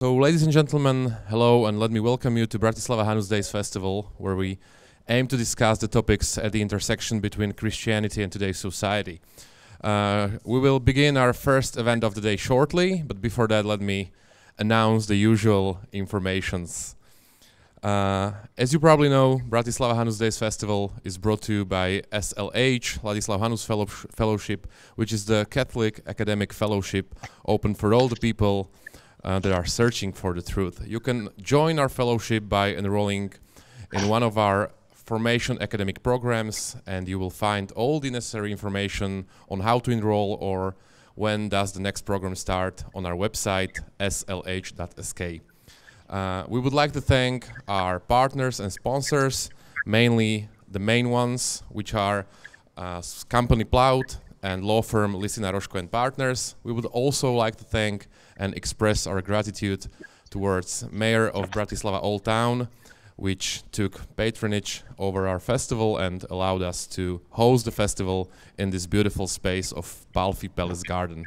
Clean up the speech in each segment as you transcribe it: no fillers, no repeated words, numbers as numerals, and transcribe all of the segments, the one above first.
So, ladies and gentlemen, hello, and let me welcome you to Bratislava Hanus Days Festival, where we aim to discuss the topics at the intersection between Christianity and today's society. We will begin our first event of the day shortly, but before that, let me announce the usual informations. As you probably know, Bratislava Hanus Days Festival is brought to you by SLH, Ladislav Hanus Fellowship, which is the Catholic academic fellowship open for all the people that are searching for the truth. You can join our fellowship by enrolling in one of our formation academic programs, and you will find all the necessary information on how to enroll or when does the next program start on our website, slh.sk. We would like to thank our partners and sponsors, mainly the main ones, which are company Plout and law firm Lisina Roško and Partners. We would also like to thank and express our gratitude towards Mayor of Bratislava Old Town, which took patronage over our festival and allowed us to host the festival in this beautiful space of Palfi Palace Garden.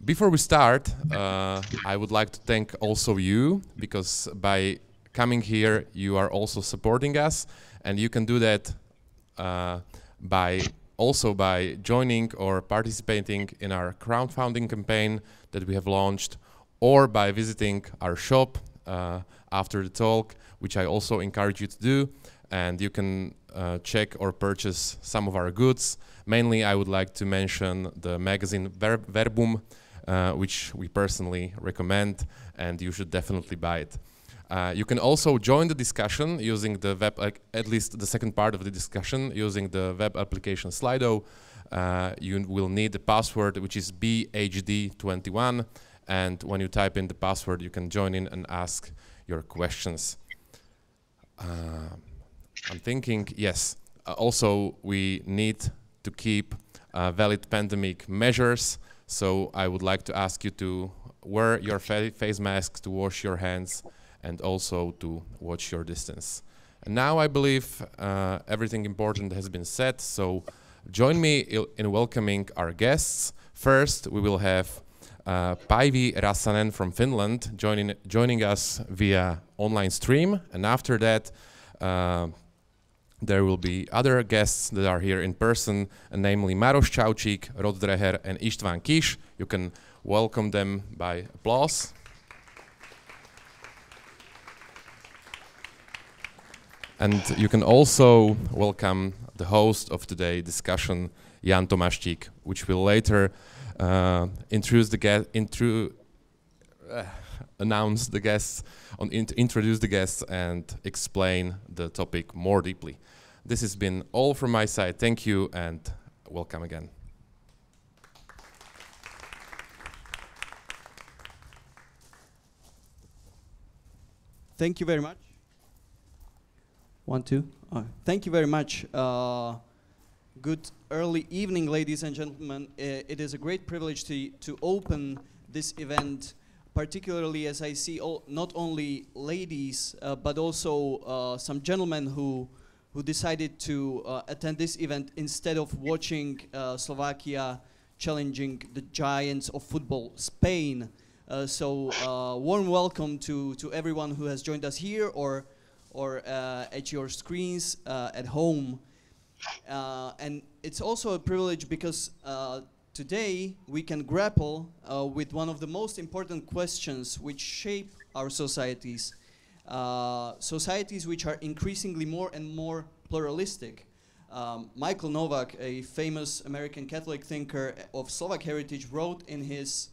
Before we start, I would like to thank also you, because by coming here, you are also supporting us, and you can do that by joining or participating in our crowdfunding campaign that we have launched, or by visiting our shop after the talk, which I also encourage you to do, and you can check or purchase some of our goods. Mainly, I would like to mention the magazine Verbum, which we personally recommend, and you should definitely buy it. You can also join the discussion using the web, at least the second part of the discussion, using the web application Slido. You will need the password, which is BHD21, and when you type in the password, you can join in and ask your questions. I'm thinking, yes, also we need to keep valid pandemic measures, so I would like to ask you to wear your face masks, to wash your hands, and also to watch your distance. And now I believe everything important has been said, so join me in welcoming our guests. First, we will have Päivi Räsänen from Finland joining us via online stream, and after that there will be other guests that are here in person, namely Maroš Čaučík, Rod Dreher, and István Kiss. You can welcome them by applause. And you can also welcome the host of today's discussion, Jan Tomáštík, which will later introduce the guests and explain the topic more deeply. This has been all from my side. Thank you and welcome again. Thank you very much. 1, 2. Thank you very much. Good early evening, ladies and gentlemen. It is a great privilege to open this event, particularly as I see not only ladies, but also some gentlemen who decided to attend this event instead of watching Slovakia challenging the giants of football, Spain. So warm welcome to everyone who has joined us here or at your screens at home. And it's also a privilege because today we can grapple with one of the most important questions which shape our societies. Societies which are increasingly more and more pluralistic. Michael Novak, a famous American Catholic thinker of Slovak heritage, wrote in his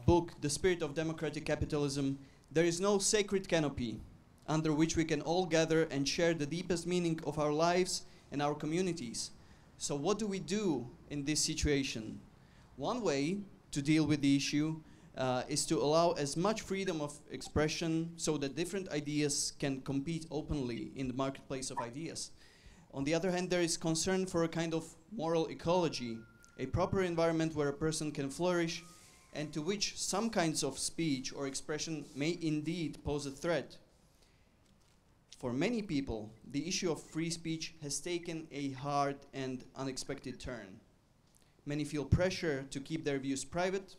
book, The Spirit of Democratic Capitalism, "There is no sacred canopy under which we can all gather and share the deepest meaning of our lives and our communities." So what do we do in this situation? One way to deal with the issue is to allow as much freedom of expression so that different ideas can compete openly in the marketplace of ideas. On the other hand, there is concern for a kind of moral ecology, a proper environment where a person can flourish and to which some kinds of speech or expression may indeed pose a threat. For many people, the issue of free speech has taken a hard and unexpected turn. Many feel pressure to keep their views private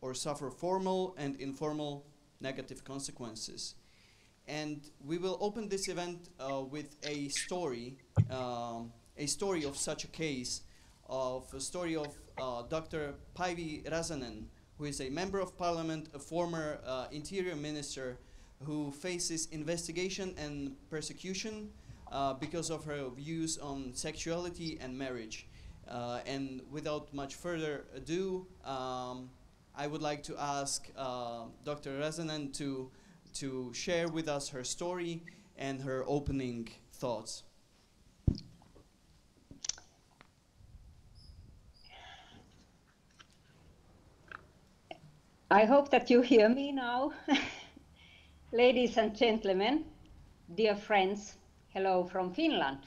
or suffer formal and informal negative consequences. And we will open this event with a story of such a case, of a story of Dr. Päivi Räsänen, who is a member of parliament, a former interior minister, who faces investigation and persecution because of her views on sexuality and marriage. And without much further ado, I would like to ask Dr. Räsänen to share with us her story and her opening thoughts. I hope that you hear me now. Ladies and gentlemen, dear friends, hello from Finland.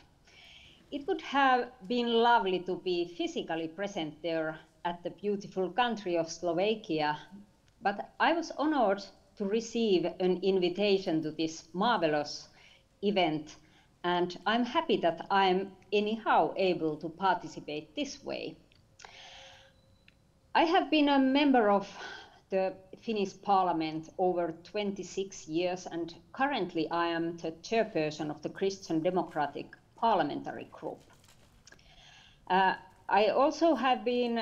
It would have been lovely to be physically present there at the beautiful country of Slovakia, but I was honored to receive an invitation to this marvelous event, and I'm happy that I'm anyhow able to participate this way. I have been a member of the Finnish Parliament over 26 years, and currently I am the chairperson of the Christian Democratic Parliamentary Group. I also have been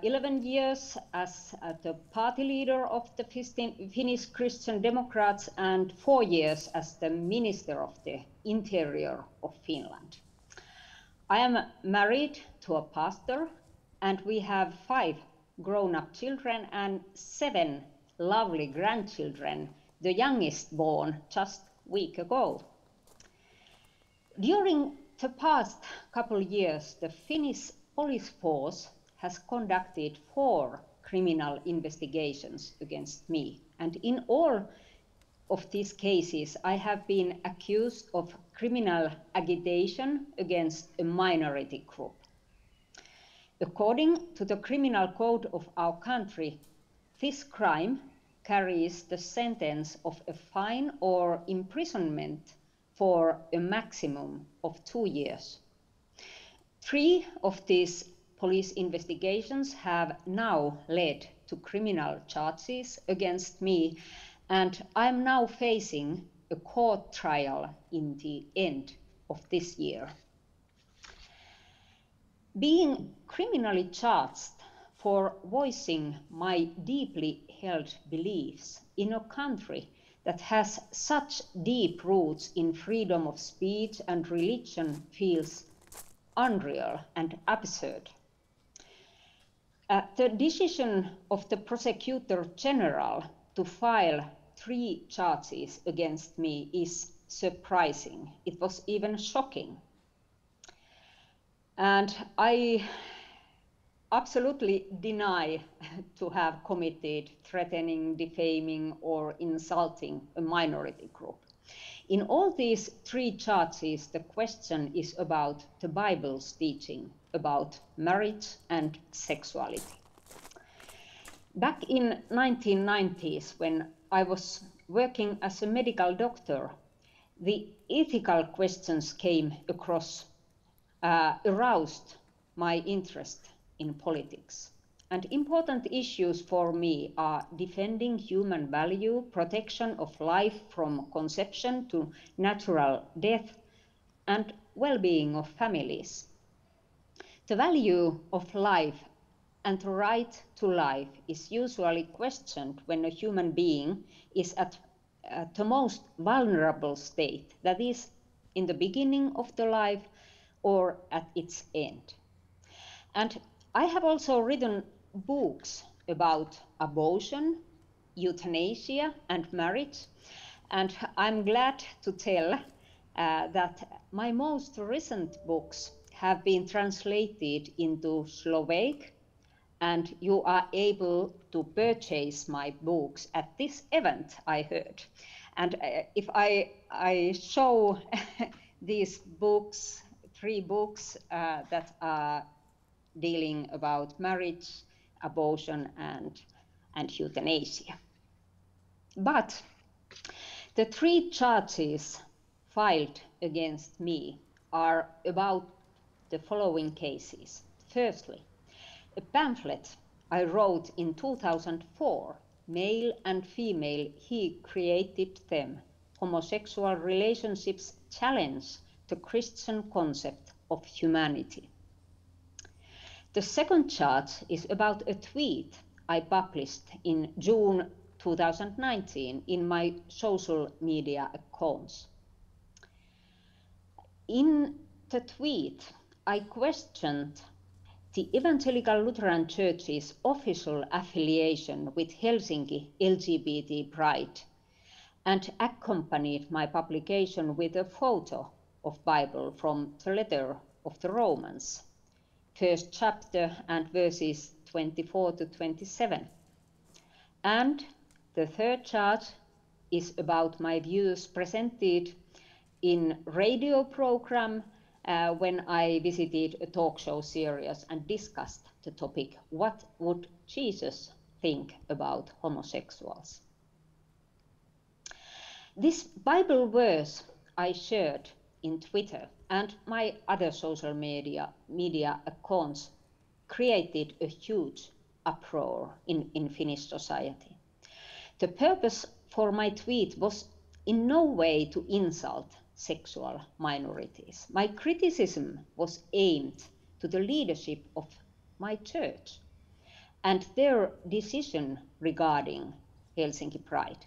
11 years as the party leader of the Finnish Christian Democrats and 4 years as the Minister of the Interior of Finland. I am married to a pastor, and we have 5 grown-up children and 7 lovely grandchildren, the youngest born just a week ago. During the past couple of years, the Finnish police force has conducted 4 criminal investigations against me, and in all of these cases I have been accused of criminal agitation against a minority group. According to the criminal code of our country, this crime carries the sentence of a fine or imprisonment for a maximum of 2 years. 3 of these police investigations have now led to criminal charges against me, and I'm now facing a court trial in the end of this year. Being criminally charged for voicing my deeply held beliefs in a country that has such deep roots in freedom of speech and religion feels unreal and absurd. The decision of the Prosecutor General to file 3 charges against me is surprising. It was even shocking. And I absolutely deny to have committed threatening, defaming, or insulting a minority group. In all these 3 charges, the question is about the Bible's teaching about marriage and sexuality. Back in 1990s, when I was working as a medical doctor, the ethical questions came across aroused my interest in politics. And important issues for me are defending human value, protection of life from conception to natural death, and well-being of families. The value of life and the right to life is usually questioned when a human being is at the most vulnerable state, that is, in the beginning of the life or at its end. And I have also written books about abortion, euthanasia, and marriage, and I'm glad to tell that my most recent books have been translated into Slovak, and you are able to purchase my books at this event, I heard. And if I show these books, 3 books that are dealing about marriage, abortion, and euthanasia. But the 3 charges filed against me are about the following cases. Firstly, a pamphlet I wrote in 2004, Male and Female, He Created Them, Homosexual Relationships Challenge the Christian Concept of Humanity. The second chart is about a tweet I published in June 2019 in my social media accounts. In the tweet, I questioned the Evangelical Lutheran Church's official affiliation with Helsinki LGBT Pride and accompanied my publication with a photo of Bible from the letter of the Romans, first chapter and verses 24 to 27. And the third chart is about my views presented in radio program when I visited a talk show series and discussed the topic, what would Jesus think about homosexuals? This Bible verse I shared in Twitter and my other social media accounts created a huge uproar in Finnish society. The purpose for my tweet was in no way to insult sexual minorities. My criticism was aimed to the leadership of my church and their decision regarding Helsinki Pride.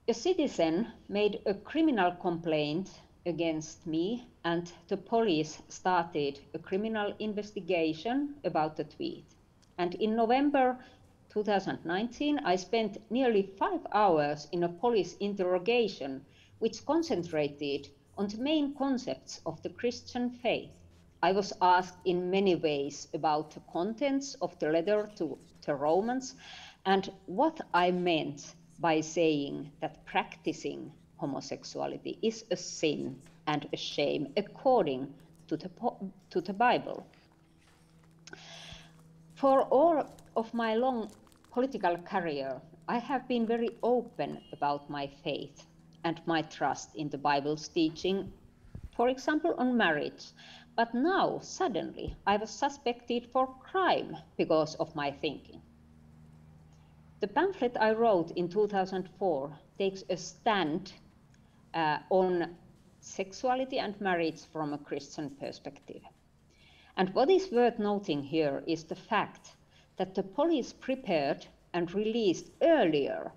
A citizen made a criminal complaint against me and the police started a criminal investigation about the tweet. And in November 2019, I spent nearly 5 hours in a police interrogation which concentrated on the main concepts of the Christian faith. I was asked in many ways about the contents of the letter to the Romans and what I meant by saying that practicing homosexuality is a sin and a shame according to the Bible. For all of my long political career, I have been very open about my faith and my trust in the Bible's teaching, for example, on marriage. But now, suddenly, I was suspected for crime because of my thinking. The pamphlet I wrote in 2004 takes a stand on sexuality and marriage from a Christian perspective. And what is worth noting here is the fact that the police prepared and released earlier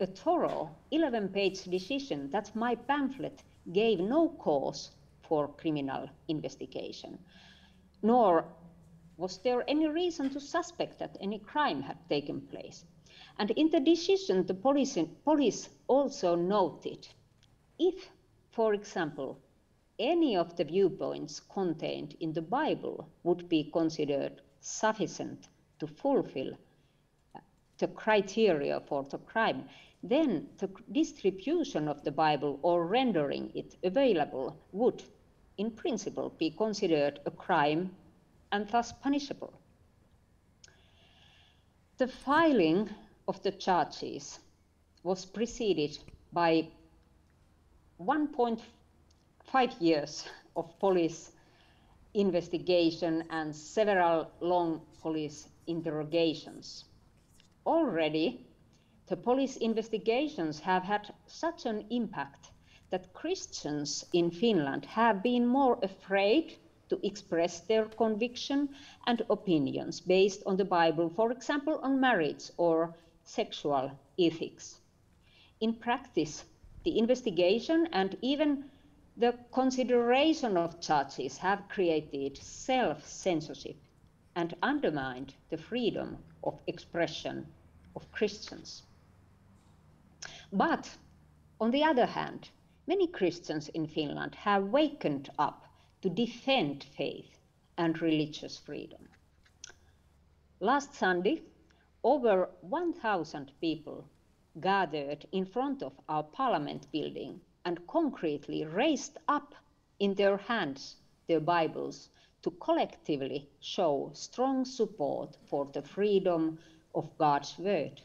a thorough 11-page decision that my pamphlet gave no cause for criminal investigation, nor was there any reason to suspect that any crime had taken place. And in the decision, the police also noted if, for example, any of the viewpoints contained in the Bible would be considered sufficient to fulfill the criteria for the crime, then the distribution of the Bible or rendering it available would, in principle, be considered a crime and thus punishable. The filing of the charges was preceded by 1.5 years of police investigation and several long police interrogations. Already, the police investigations have had such an impact that Christians in Finland have been more afraid to express their conviction and opinions based on the Bible, for example, on marriage or sexual ethics. In practice, the investigation and even the consideration of charges have created self-censorship and undermined the freedom of expression of Christians. But on the other hand, many Christians in Finland have wakened up to defend faith and religious freedom. Last Sunday, over 1,000 people gathered in front of our parliament building and concretely raised up in their hands their Bibles to collectively show strong support for the freedom of God's word.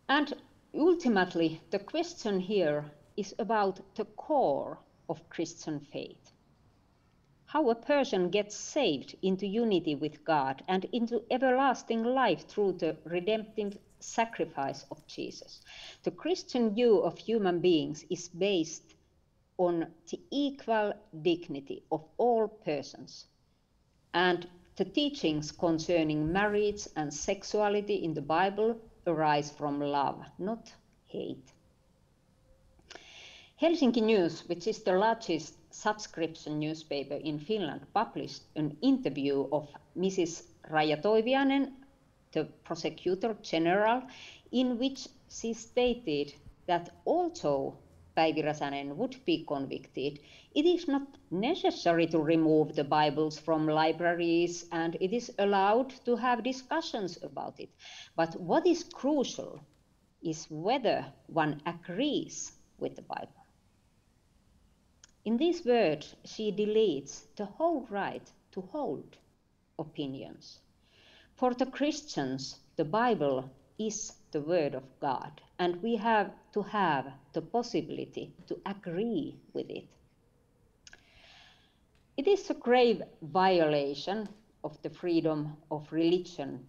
And ultimately, the question here is about the core of Christian faith. how a person gets saved into unity with God and into everlasting life through the redemptive sacrifice of Jesus. The Christian view of human beings is based on the equal dignity of all persons, and the teachings concerning marriage and sexuality in the Bible arise from love, not hate. Helsinki News, which is the largest subscription newspaper in Finland, published an interview of Mrs. Raija Toiviainen, the prosecutor general, in which she stated that although Päivi Räsänen would be convicted, it is not necessary to remove the Bibles from libraries, and it is allowed to have discussions about it. But what is crucial is whether one agrees with the Bible. In these words, she deletes the whole right to hold opinions. For the Christians, the Bible is the Word of God, and we have to have the possibility to agree with it. It is a grave violation of the freedom of religion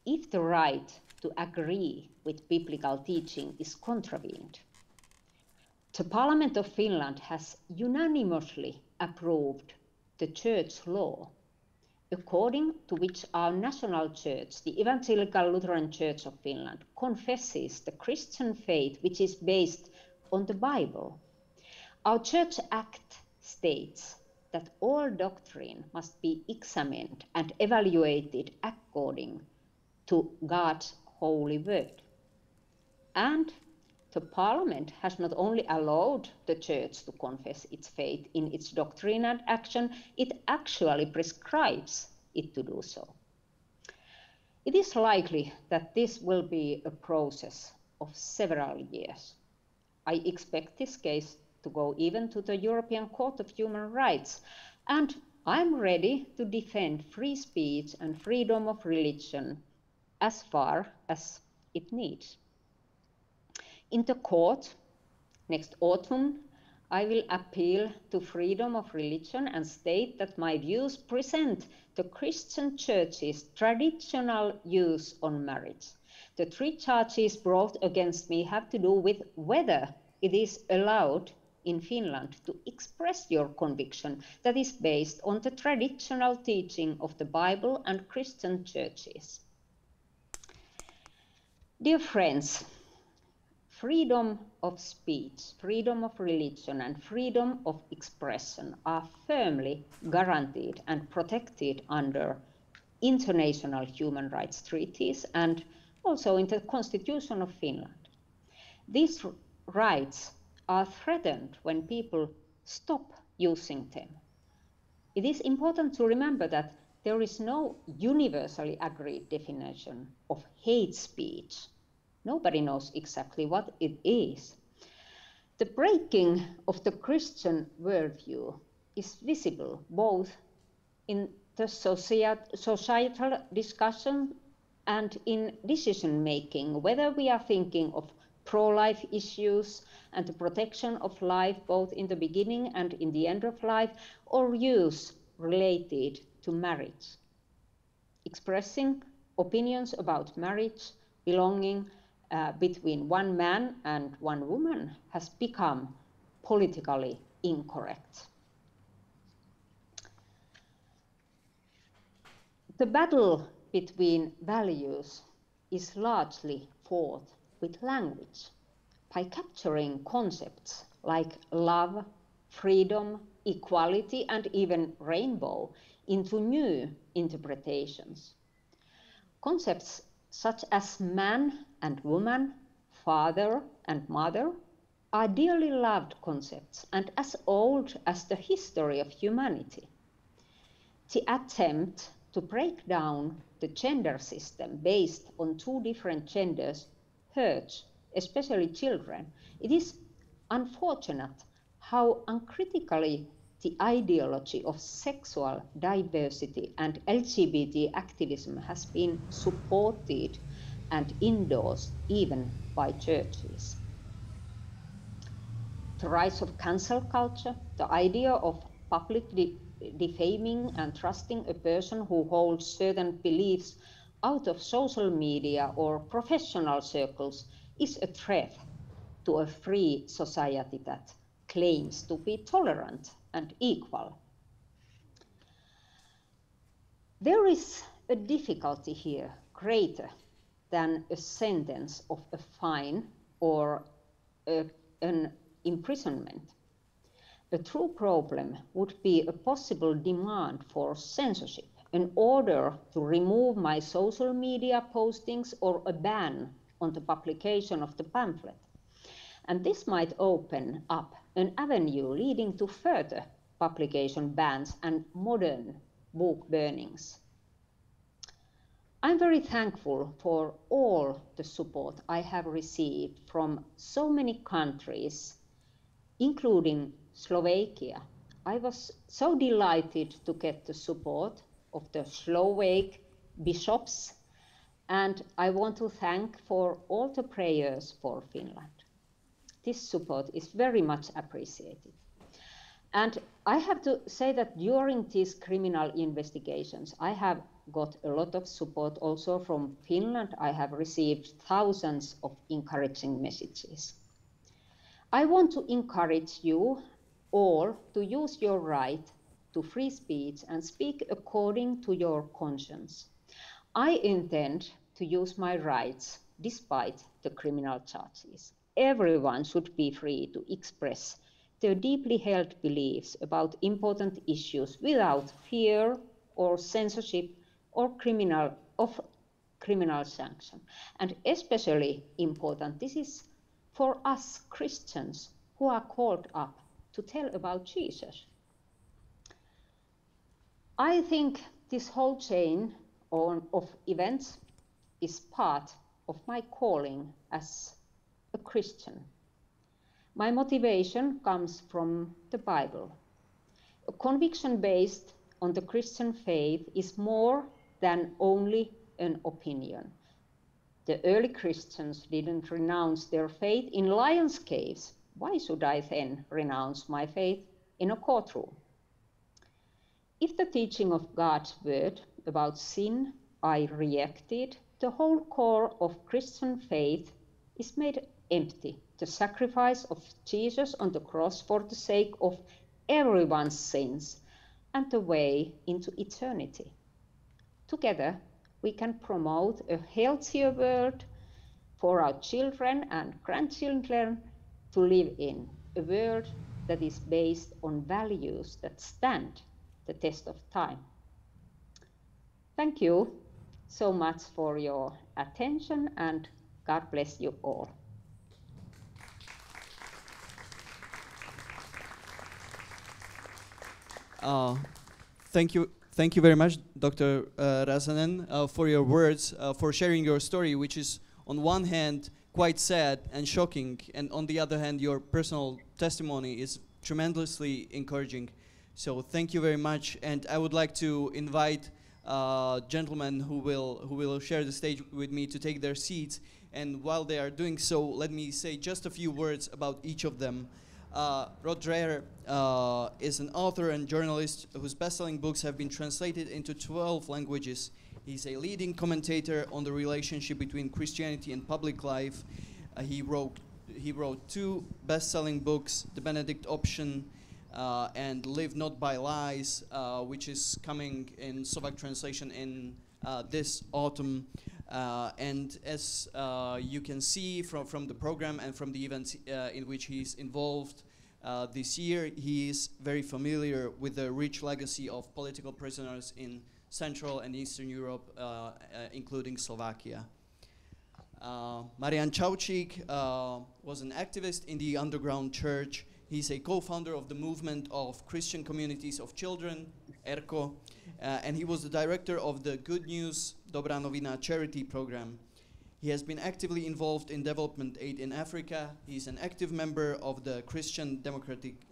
if the right to agree with biblical teaching is contravened. The Parliament of Finland has unanimously approved the church law, according to which our national church, the Evangelical Lutheran Church of Finland, confesses the Christian faith which is based on the Bible. Our Church Act states that all doctrine must be examined and evaluated according to God's holy word. And the Parliament has not only allowed the Church to confess its faith in its doctrine and action, it actually prescribes it to do so. It is likely that this will be a process of several years. I expect this case to go even to the European Court of Human Rights, and I'm ready to defend free speech and freedom of religion as far as it needs. In the court, next autumn, I will appeal to freedom of religion and state that my views present the Christian Church's traditional views on marriage. The 3 charges brought against me have to do with whether it is allowed in Finland to express your conviction that is based on the traditional teaching of the Bible and Christian churches. Dear friends, freedom of speech, freedom of religion, and freedom of expression are firmly guaranteed and protected under international human rights treaties and also in the Constitution of Finland. These rights are threatened when people stop using them. It is important to remember that there is no universally agreed definition of hate speech. Nobody knows exactly what it is. The breaking of the Christian worldview is visible both in the societal discussion and in decision making, whether we are thinking of pro-life issues and the protection of life both in the beginning and in the end of life, or views related to marriage. Expressing opinions about marriage belonging between one man and one woman has become politically incorrect. The battle between values is largely fought with language by capturing concepts like love, freedom, equality, and even rainbow into new interpretations. Concepts such as man and woman, father and mother, are dearly loved concepts and as old as the history of humanity. The attempt to break down the gender system based on 2 different genders hurts, especially children. It is unfortunate how uncritically the ideology of sexual diversity and LGBT activism has been supported and endorsed even by churches. The rise of cancel culture, the idea of publicly defaming and trusting a person who holds certain beliefs out of social media or professional circles is a threat to a free society that claims to be tolerant and equal. There is a difficulty here greater than a sentence of a fine or an imprisonment. A true problem would be a possible demand for censorship, an order to remove my social media postings or a ban on the publication of the pamphlet. And this might open up an avenue leading to further publication bans and modern book burnings. I'm very thankful for all the support I have received from so many countries, including Slovakia. I was so delighted to get the support of the Slovak bishops, and I want to thank for all the prayers for Finland. This support is very much appreciated. And I have to say that during these criminal investigations, I have got a lot of support also from Finland. I have received thousands of encouraging messages. I want to encourage you all to use your right to free speech and speak according to your conscience. I intend to use my rights despite the criminal charges. Everyone should be free to express their deeply held beliefs about important issues without fear or censorship or criminal sanction. And especially important, this is for us Christians who are called up to tell about Jesus. I think this whole chain of events is part of my calling as a Christian. My motivation comes from the Bible. A conviction based on the Christian faith is more than only an opinion. The early Christians didn't renounce their faith in lions' caves. Why should I then renounce my faith in a courtroom? If the teaching of God's word about sin I rejected, the whole core of Christian faith is made empty. The sacrifice of Jesus on the cross for the sake of everyone's sins and the way into eternity. Together, we can promote a healthier world for our children and grandchildren to live in, a world that is based on values that stand the test of time. Thank you so much for your attention, and God bless you all. Thank you very much, Dr. Räsänen, for your words, for sharing your story, which is on one hand quite sad and shocking, and on the other hand, your personal testimony is tremendously encouraging. So thank you very much, and I would like to invite gentlemen who will share the stage with me to take their seats. And while they are doing so, let me say just a few words about each of them. Rod Dreher is an author and journalist whose best-selling books have been translated into 12 languages. He's a leading commentator on the relationship between Christianity and public life. He wrote 2 best-selling books, The Benedict Option and Live Not by Lies, which is coming in Slovak translation in this autumn. And as you can see from the program and from the events in which he's involved this year, he is very familiar with the rich legacy of political prisoners in Central and Eastern Europe, including Slovakia. Marian Čaučík was an activist in the underground church. He's a co-founder of the movement of Christian Communities of Children, ERCO, and he was the director of the Good News Dobrá novina charity program. He has been actively involved in development aid in Africa. He's an active member of the Christian Democratic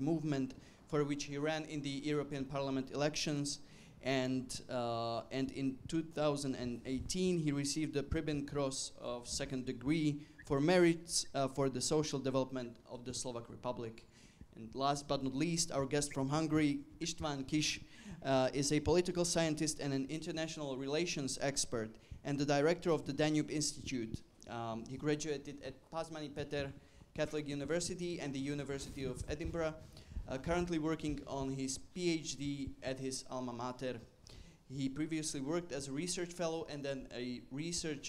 movement, for which he ran in the European Parliament elections. And in 2018, he received the Pribin Cross of 2nd degree for merits for the social development of the Slovak Republic. And last but not least, our guest from Hungary, István Kis, is a political scientist and an international relations expert and the director of the Danube Institute. He graduated at Pázmány Péter Catholic University and the University of Edinburgh, currently working on his PhD at his alma mater. He previously worked as a research fellow and then a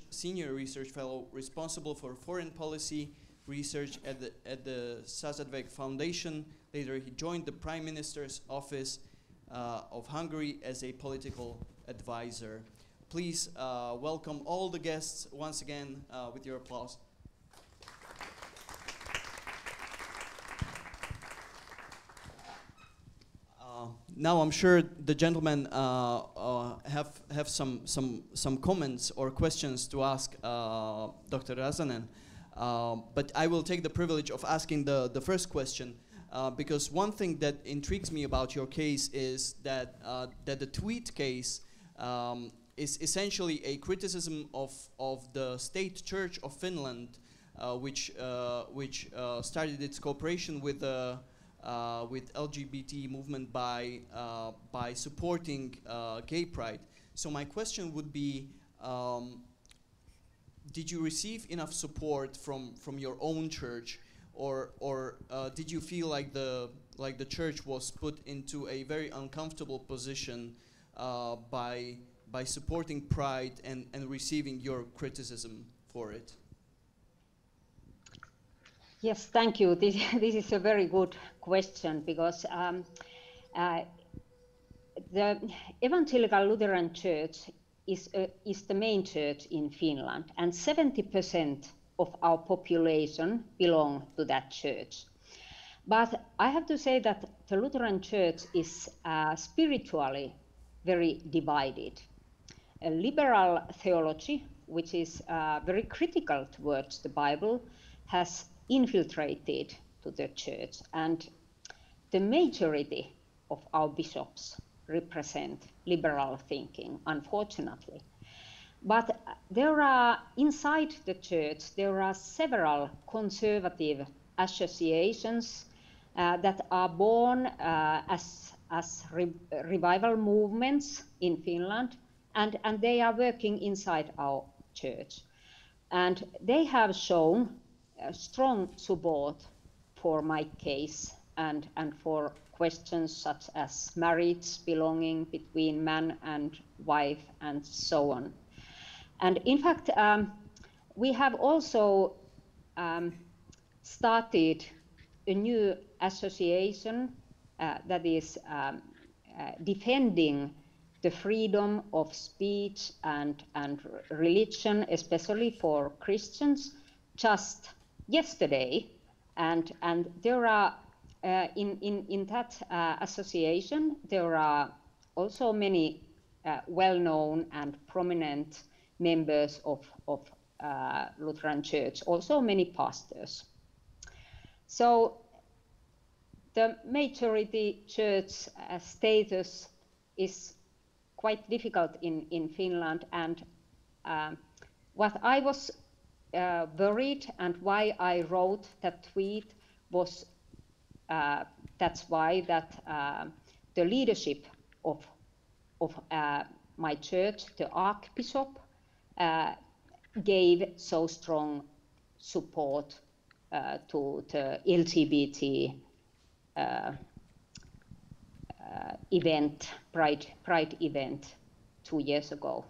senior research fellow responsible for foreign policy research at the Századvég Foundation. Later he joined the Prime Minister's office of Hungary as a political advisor. Please welcome all the guests once again with your applause. Now I'm sure the gentlemen have some comments or questions to ask Dr. Räsänen, but I will take the privilege of asking the first question because one thing that intrigues me about your case is that the tweet case is essentially a criticism of the State Church of Finland, which started its cooperation with LGBT movement by supporting gay pride. So my question would be, did you receive enough support from your own church, or did you feel like the church was put into a very uncomfortable position by supporting pride and receiving your criticism for it? Yes, thank you. This is a very good question because the Evangelical Lutheran Church is the main church in Finland, and 70% of our population belong to that church. But I have to say that the Lutheran Church is spiritually very divided. A liberal theology, which is very critical towards the Bible, has infiltrated to the church, and the majority of our bishops represent liberal thinking, unfortunately. But there are, inside the church, there are several conservative associations that are born as revival movements in Finland, and they are working inside our church. And they have shown strong support for my case and for questions such as marriage, belonging between man and wife, and so on. And in fact, we have also started a new association that is defending the freedom of speech and religion, especially for Christians, just yesterday, and there are in that association there are also many well-known and prominent members of Lutheran Church, also many pastors. So the majority church status is quite difficult in Finland, and what I was worried and why I wrote that tweet was that's why that the leadership of my church, the Archbishop, gave so strong support to the LGBT event, Pride event 2 years ago.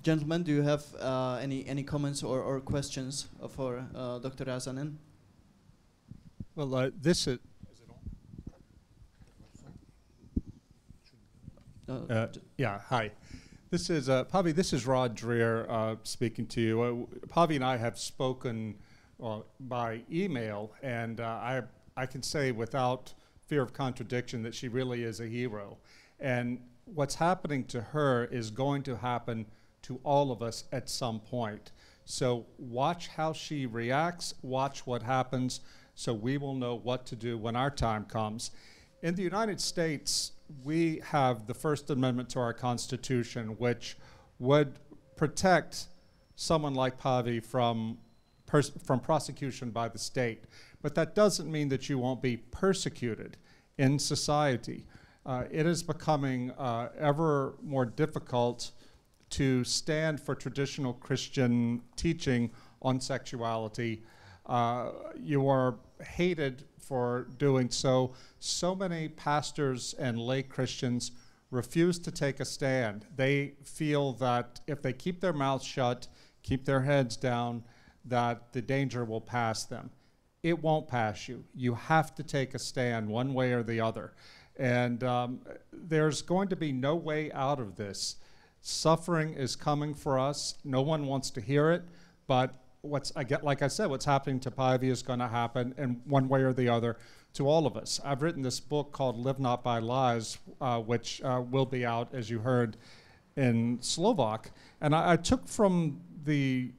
Gentlemen, do you have any comments or questions for Dr. Räsänen? Well, this is. Yeah, hi. This is Pavi. This is Rod Dreher speaking to you. Pavi and I have spoken by email, and I can say without fear of contradiction that she really is a hero. And what's happening to her is going to happen to all of us at some point. So watch how she reacts, watch what happens, so we will know what to do when our time comes. In the United States, we have the First Amendment to our Constitution, which would protect someone like Pavi from from prosecution by the state. But that doesn't mean that you won't be persecuted in society. It is becoming ever more difficult to stand for traditional Christian teaching on sexuality. You are hated for doing so. So many pastors and lay Christians refuse to take a stand. They feel that if they keep their mouths shut, keep their heads down, that the danger will pass them. It won't pass you. You have to take a stand one way or the other. And there's going to be no way out of this. Suffering is coming for us. No one wants to hear it, but like I said, what's happening to Päivi is going to happen in one way or the other to all of us. I've written this book called Live Not by Lies, which will be out, as you heard, in Slovak. And I took from the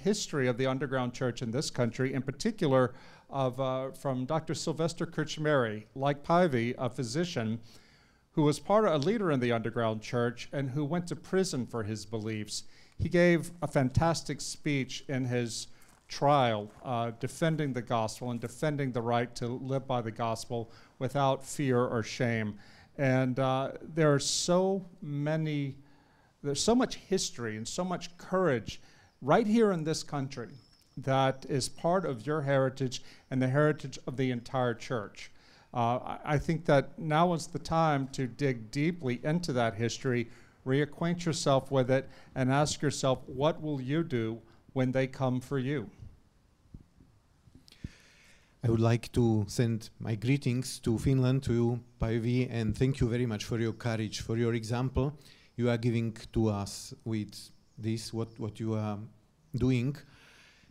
history of the underground church in this country, in particular from Dr. Sylvester Krčméry, like Päivi, a physician who was a leader in the underground church and who went to prison for his beliefs. He gave a fantastic speech in his trial, defending the gospel and defending the right to live by the gospel without fear or shame. And there's so much history and so much courage right here in this country that is part of your heritage and the heritage of the entire church. I think that now is the time to dig deeply into that history, reacquaint yourself with it, and ask yourself, what will you do when they come for you? I would like to send my greetings to Finland, to you, Päivi, and thank you very much for your courage, for your example you are giving to us with this, what you are doing.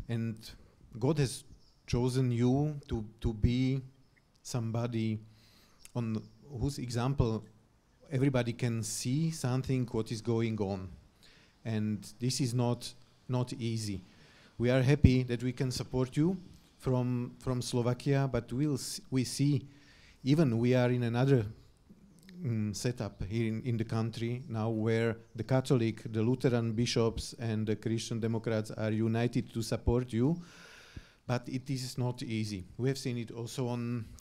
And God has chosen you to be somebody on whose example everybody can see something what is going on. And this is not easy. We are happy that we can support you from Slovakia, but we see, even we are in another setup here in the country now, where the Catholic, the Lutheran bishops and the Christian Democrats are united to support you, but it is not easy. We have seen it also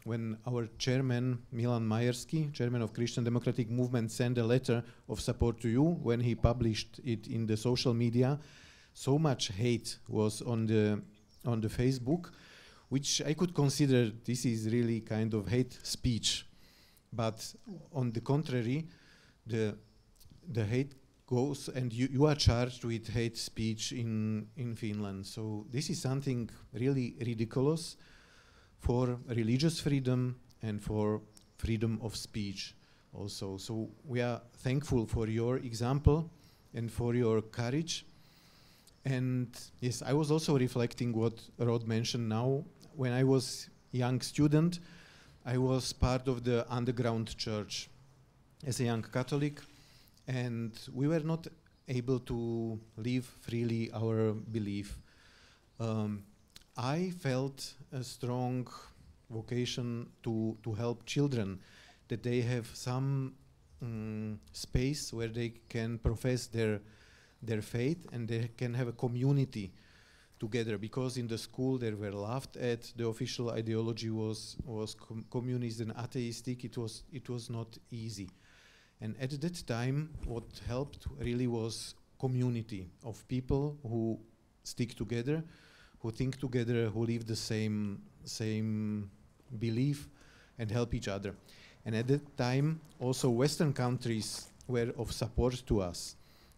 when our chairman, Milan Majerski, chairman of Christian Democratic Movement, sent a letter of support to you when he published it in the social media. So much hate was on the Facebook, which I could consider this is really kind of hate speech. But on the contrary, the hate goes, and you are charged with hate speech in Finland. So this is something really ridiculous for religious freedom and for freedom of speech also. So we are thankful for your example and for your courage. And yes, I was also reflecting what Rod mentioned now. When I was young student, I was part of the underground church as a young Catholic, and we were not able to live freely our belief. I felt a strong vocation to help children, that they have some space where they can profess their faith and they can have a community together, because in the school they were laughed at. The official ideology was communist and atheistic. It was not easy. And at that time, what helped really was community of people who stick together, who think together, who live the same belief and help each other. And at that time, also Western countries were of support to us.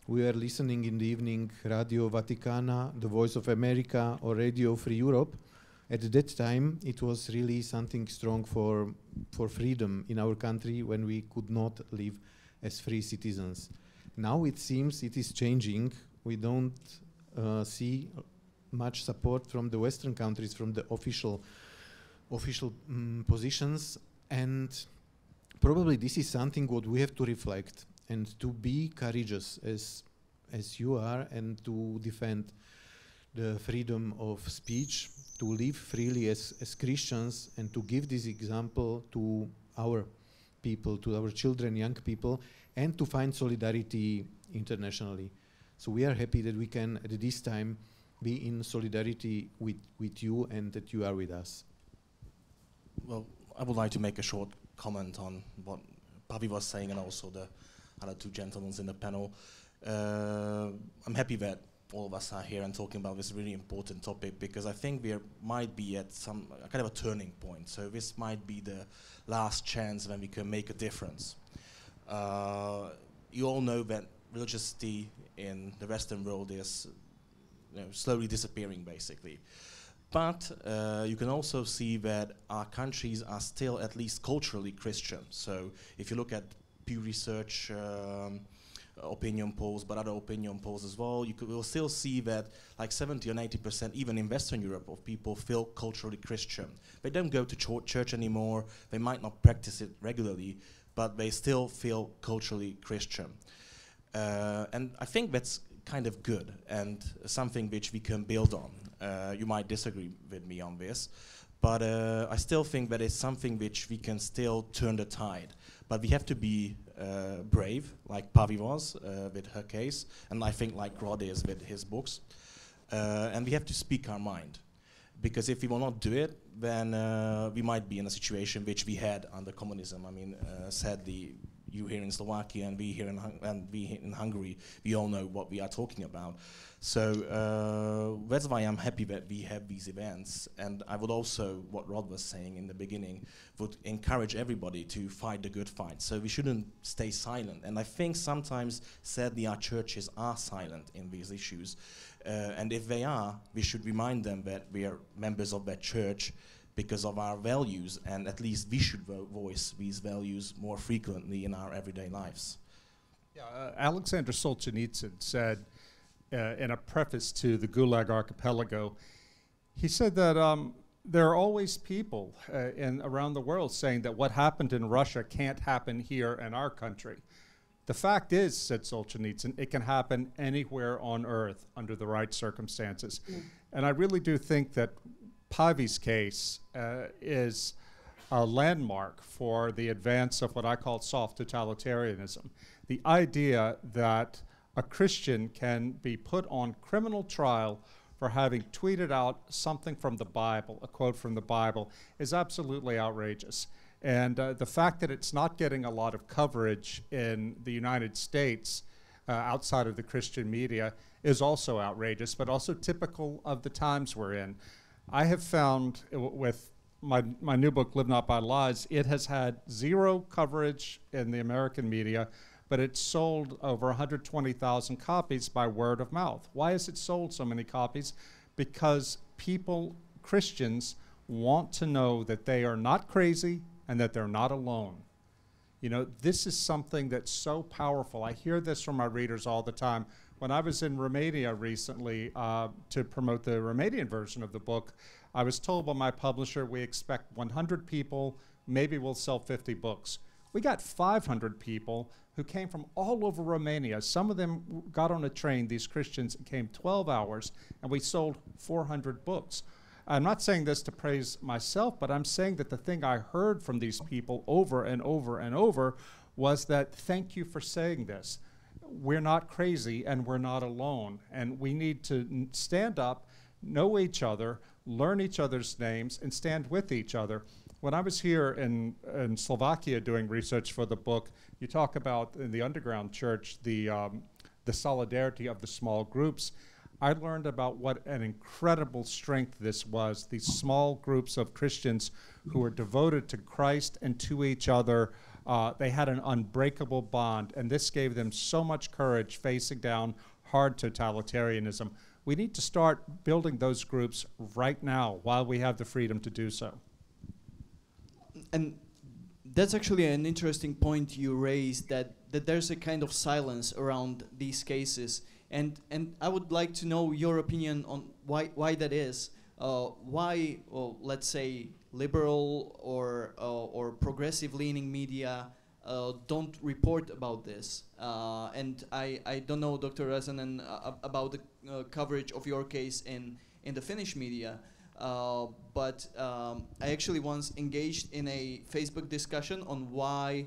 We were listening in the evening Radio Vaticana, The Voice of America, or Radio Free Europe. At that time, it was really something strong for freedom in our country when we could not live as free citizens. Now it seems it is changing. We don't see much support from the Western countries, from the official positions, and probably this is something what we have to reflect and to be courageous as you are, and to defend the freedom of speech, to live freely as Christians, and to give this example to our people, to our children, young people, and to find solidarity internationally. So we are happy that we can, at this time, be in solidarity with you and that you are with us. Well, I would like to make a short comment on what Pavi was saying and also the other two gentlemen in the panel. I'm happy that all of us are here and talking about this really important topic, because I think we might be at some kind of a turning point. So this might be the last chance when we can make a difference. You all know that religiosity in the Western world is slowly disappearing, basically. But you can also see that our countries are still at least culturally Christian. So if you look at Pew Research opinion polls, but other opinion polls as well, will still see that like 70 or 90%, even in Western Europe, of people feel culturally Christian. They don't go to church anymore, they might not practice it regularly, but they still feel culturally Christian. And I think that's kind of good and something which we can build on. You might disagree with me on this, but I still think that it's something which we can still turn the tide. But we have to be brave, like Pavi was with her case, and I think like Rod is with his books. And we have to speak our mind. Because if we will not do it, then we might be in a situation which we had under communism. I mean, sadly, you here in Slovakia and we here in Hungary, we all know what we are talking about. So that's why I'm happy that we have these events. And I would also, what Rod was saying in the beginning, would encourage everybody to fight the good fight. So we shouldn't stay silent. And I think sometimes, sadly, our churches are silent in these issues. And if they are, we should remind them that we are members of that church because of our values, and at least we should voice these values more frequently in our everyday lives. Yeah, Alexander Solzhenitsyn said in a preface to the Gulag Archipelago, he said that there are always people around the world saying that what happened in Russia can't happen here in our country. The fact is, said Solzhenitsyn, it can happen anywhere on earth under the right circumstances. And I really do think that Pavi's case is a landmark for the advance of what I call soft totalitarianism. The idea that a Christian can be put on criminal trial for having tweeted out something from the Bible, a quote from the Bible, is absolutely outrageous. And the fact that it's not getting a lot of coverage in the United States outside of the Christian media is also outrageous, but also typical of the times we're in. I have found with my new book, Live Not by Lies, it has had zero coverage in the American media, but it's sold over 120,000 copies by word of mouth. Why has it sold so many copies? Because people, Christians, want to know that they are not crazy and that they're not alone. You know, this is something that's so powerful. I hear this from my readers all the time. When I was in Romania recently to promote the Romanian version of the book, I was told by my publisher, we expect 100 people, maybe we'll sell 50 books. We got 500 people who came from all over Romania. Some of them got on a train, these Christians, came 12 hours, and we sold 400 books. I'm not saying this to praise myself, but I'm saying that the thing I heard from these people over and over and over was that, thank you for saying this. We're not crazy and we're not alone. And we need to stand up, know each other, learn each other's names, and stand with each other. When I was here in Slovakia doing research for the book, you talk about in the underground church the solidarity of the small groups. I learned about what an incredible strength this was, these small groups of Christians who were devoted to Christ and to each other. They had an unbreakable bond, and this gave them so much courage facing down hard totalitarianism. We need to start building those groups right now while we have the freedom to do so. And that's actually an interesting point you raised, that there's a kind of silence around these cases. And I would like to know your opinion on why that is. Why, let's say, liberal or progressive-leaning media don't report about this. And I don't know, Dr. Räsänen, about the coverage of your case in the Finnish media. But I actually once engaged in a Facebook discussion on why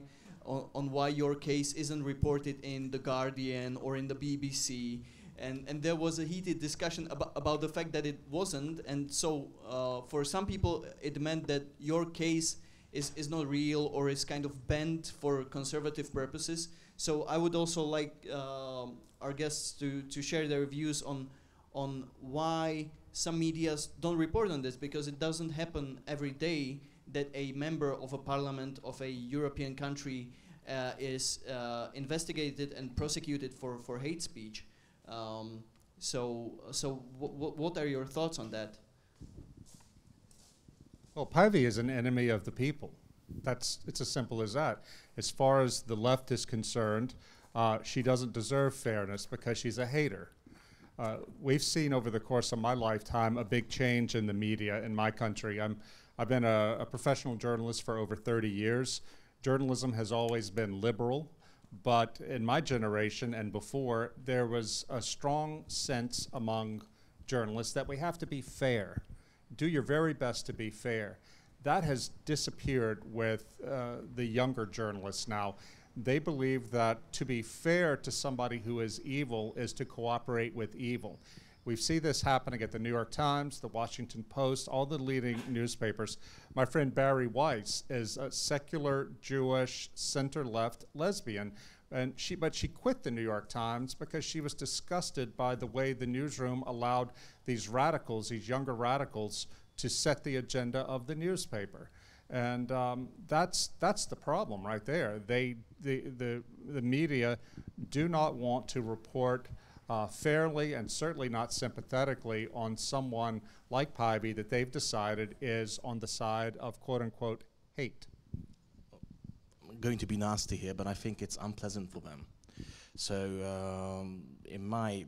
your case isn't reported in The Guardian or in the BBC. and there was a heated discussion about the fact that it wasn't, and so for some people it meant that your case is not real or is kind of bent for conservative purposes. So I would also like our guests to share their views on why some medias don't report on this, because it doesn't happen every day that a member of a parliament of a European country is investigated and prosecuted for hate speech. So what are your thoughts on that? Well, Päivi is an enemy of the people. It's as simple as that. As far as the left is concerned, she doesn't deserve fairness because she's a hater. We've seen over the course of my lifetime a big change in the media in my country. I've been a professional journalist for over 30 years. Journalism has always been liberal, but in my generation and before, there was a strong sense among journalists that we have to be fair. Do your very best to be fair. That has disappeared with the younger journalists now. They believe that to be fair to somebody who is evil is to cooperate with evil. We see this happening at the New York Times, the Washington Post, all the leading newspapers. My friend Barry Weiss is a secular, Jewish, center-left lesbian, but she quit the New York Times because she was disgusted by the way the newsroom allowed these radicals, these younger radicals, to set the agenda of the newspaper. And that's the problem right there. The media do not want to report fairly and certainly not sympathetically on someone like Päivi that they've decided is on the side of quote-unquote hate. I'm going to be nasty here, but I think it's unpleasant for them. So in my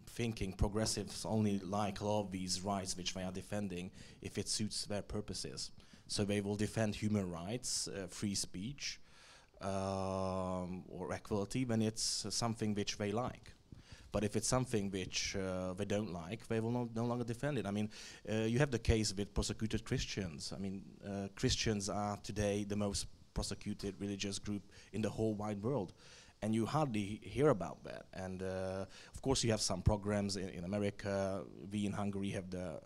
thinking, progressives only like a lot of these rights which they are defending if it suits their purposes. So they will defend human rights, free speech, or equality when it's something which they like. But if it's something which they don't like, they will no longer defend it. I mean, you have the case with persecuted Christians. I mean, Christians are today the most prosecuted religious group in the whole wide world. And you hardly hear about that. And of course you have some programs in America. We in Hungary have the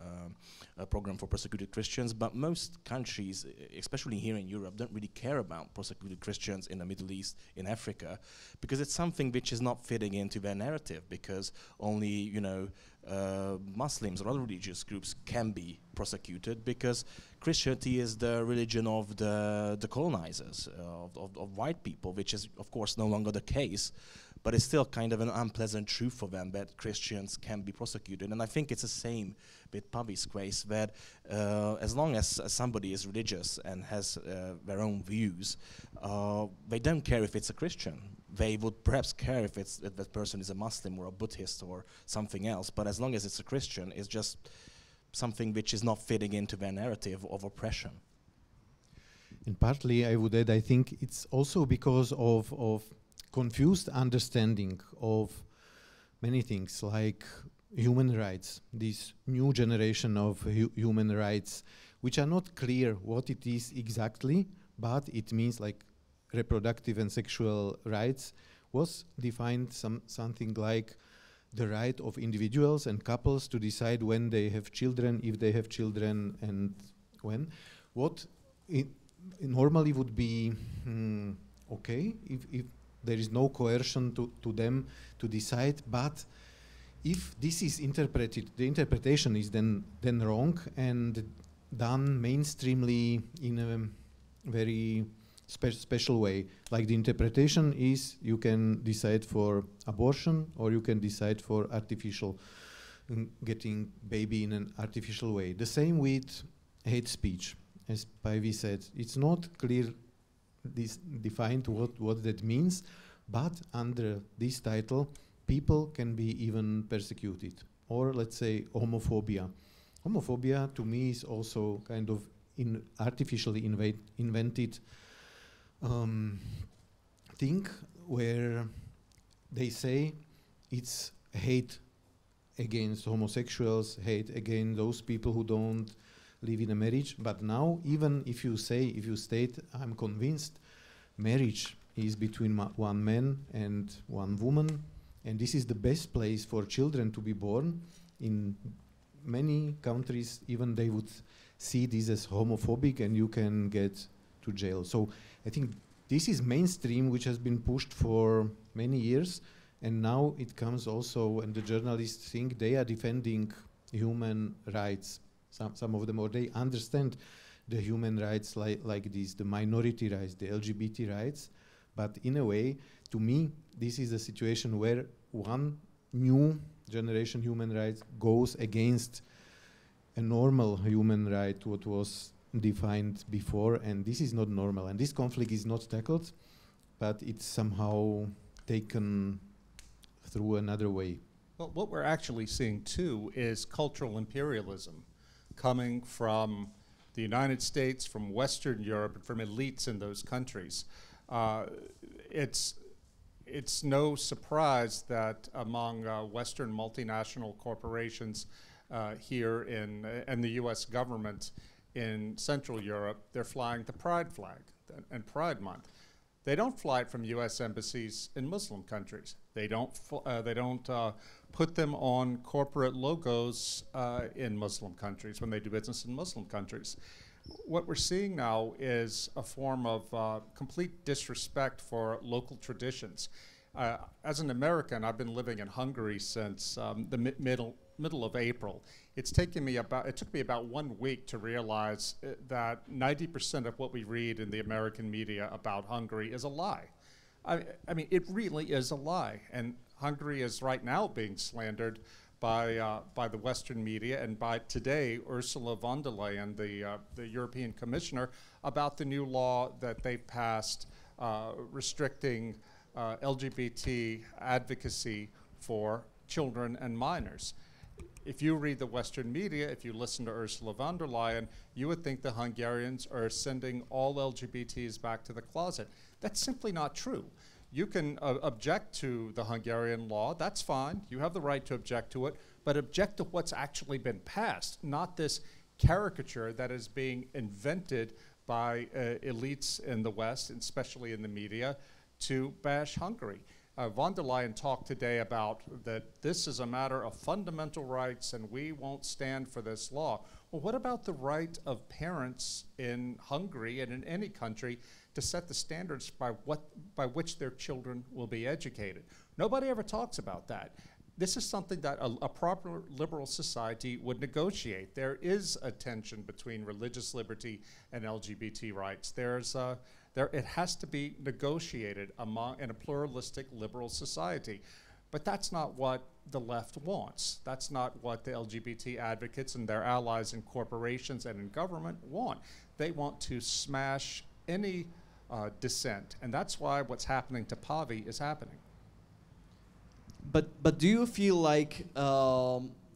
program for persecuted Christians, but most countries, especially here in Europe, don't really care about persecuted Christians in the Middle East, in Africa, because it's something which is not fitting into their narrative, because only, Muslims or other religious groups can be prosecuted, because Christianity is the religion of the colonizers, of white people, which is of course no longer the case, but it's still kind of an unpleasant truth for them that Christians can be prosecuted. And I think it's the same with Päivi's case, that as long as somebody is religious and has their own views, they don't care if it's a Christian. They would perhaps care if that person is a Muslim or a Buddhist or something else, but as long as it's a Christian, it's just something which is not fitting into their narrative of oppression. And partly, I would add, I think it's also because of confused understanding of many things, like human rights, this new generation of human rights, which are not clear what it is exactly, but it means like reproductive and sexual rights was defined something like the right of individuals and couples to decide when they have children, if they have children, and when. What normally would be okay if there is no coercion to them to decide, but if this is interpreted, the interpretation is then wrong and done mainstreamly in a very special way. Like the interpretation is you can decide for abortion or you can decide for artificial, getting baby in an artificial way. The same with hate speech. As Päivi said, it's not clear defined what that means, but under this title, people can be even persecuted. Or let's say homophobia. Homophobia to me is also kind of artificially invented thing where they say it's hate against homosexuals, hate against those people who don't live in a marriage. But now, even if you state, I'm convinced marriage is between one man and one woman, And this is the best place for children to be born. In many countries, even they would see this as homophobic and you can get to jail. So I think this is mainstream, which has been pushed for many years. And now it comes also, and the journalists think they are defending human rights, some of them, or they understand the human rights like this, the minority rights, the LGBT rights. But in a way, to me, this is a situation where one new generation human rights goes against a normal human right, what was defined before, and this is not normal. And this conflict is not tackled, but it's somehow taken through another way. Well, what we're actually seeing too is cultural imperialism coming from the United States, from Western Europe, and from elites in those countries. It's no surprise that among Western multinational corporations here and the US government in Central Europe, they're flying the Pride flag and Pride Month. They don't fly it from US embassies in Muslim countries. They don't put them on corporate logos in Muslim countries when they do business in Muslim countries. What we're seeing now is a form of complete disrespect for local traditions. As an American, I've been living in Hungary since the middle of April. It took me about 1 week to realize that 90% of what we read in the American media about Hungary is a lie. I mean, it really is a lie. And Hungary is right now being slandered by the Western media, and by today Ursula von der Leyen, the European Commissioner, about the new law that they've passed restricting LGBT advocacy for children and minors. If you read the Western media, if you listen to Ursula von der Leyen, you would think the Hungarians are sending all LGBTs back to the closet. That's simply not true. You can object to the Hungarian law, that's fine, you have the right to object to it, but object to what's actually been passed, not this caricature that is being invented by elites in the West, and especially in the media, to bash Hungary. Von der Leyen talked today about that this is a matter of fundamental rights and we won't stand for this law. Well, what about the right of parents in Hungary and in any country to set the standards by which their children will be educated? Nobody ever talks about that. This is something that a proper liberal society would negotiate. There is a tension between religious liberty and LGBT rights. It has to be negotiated in a pluralistic liberal society. But that's not what the left wants. That's not what the LGBT advocates and their allies in corporations and in government want. They want to smash any dissent. And that's why what's happening to Pavi is happening. But do you feel like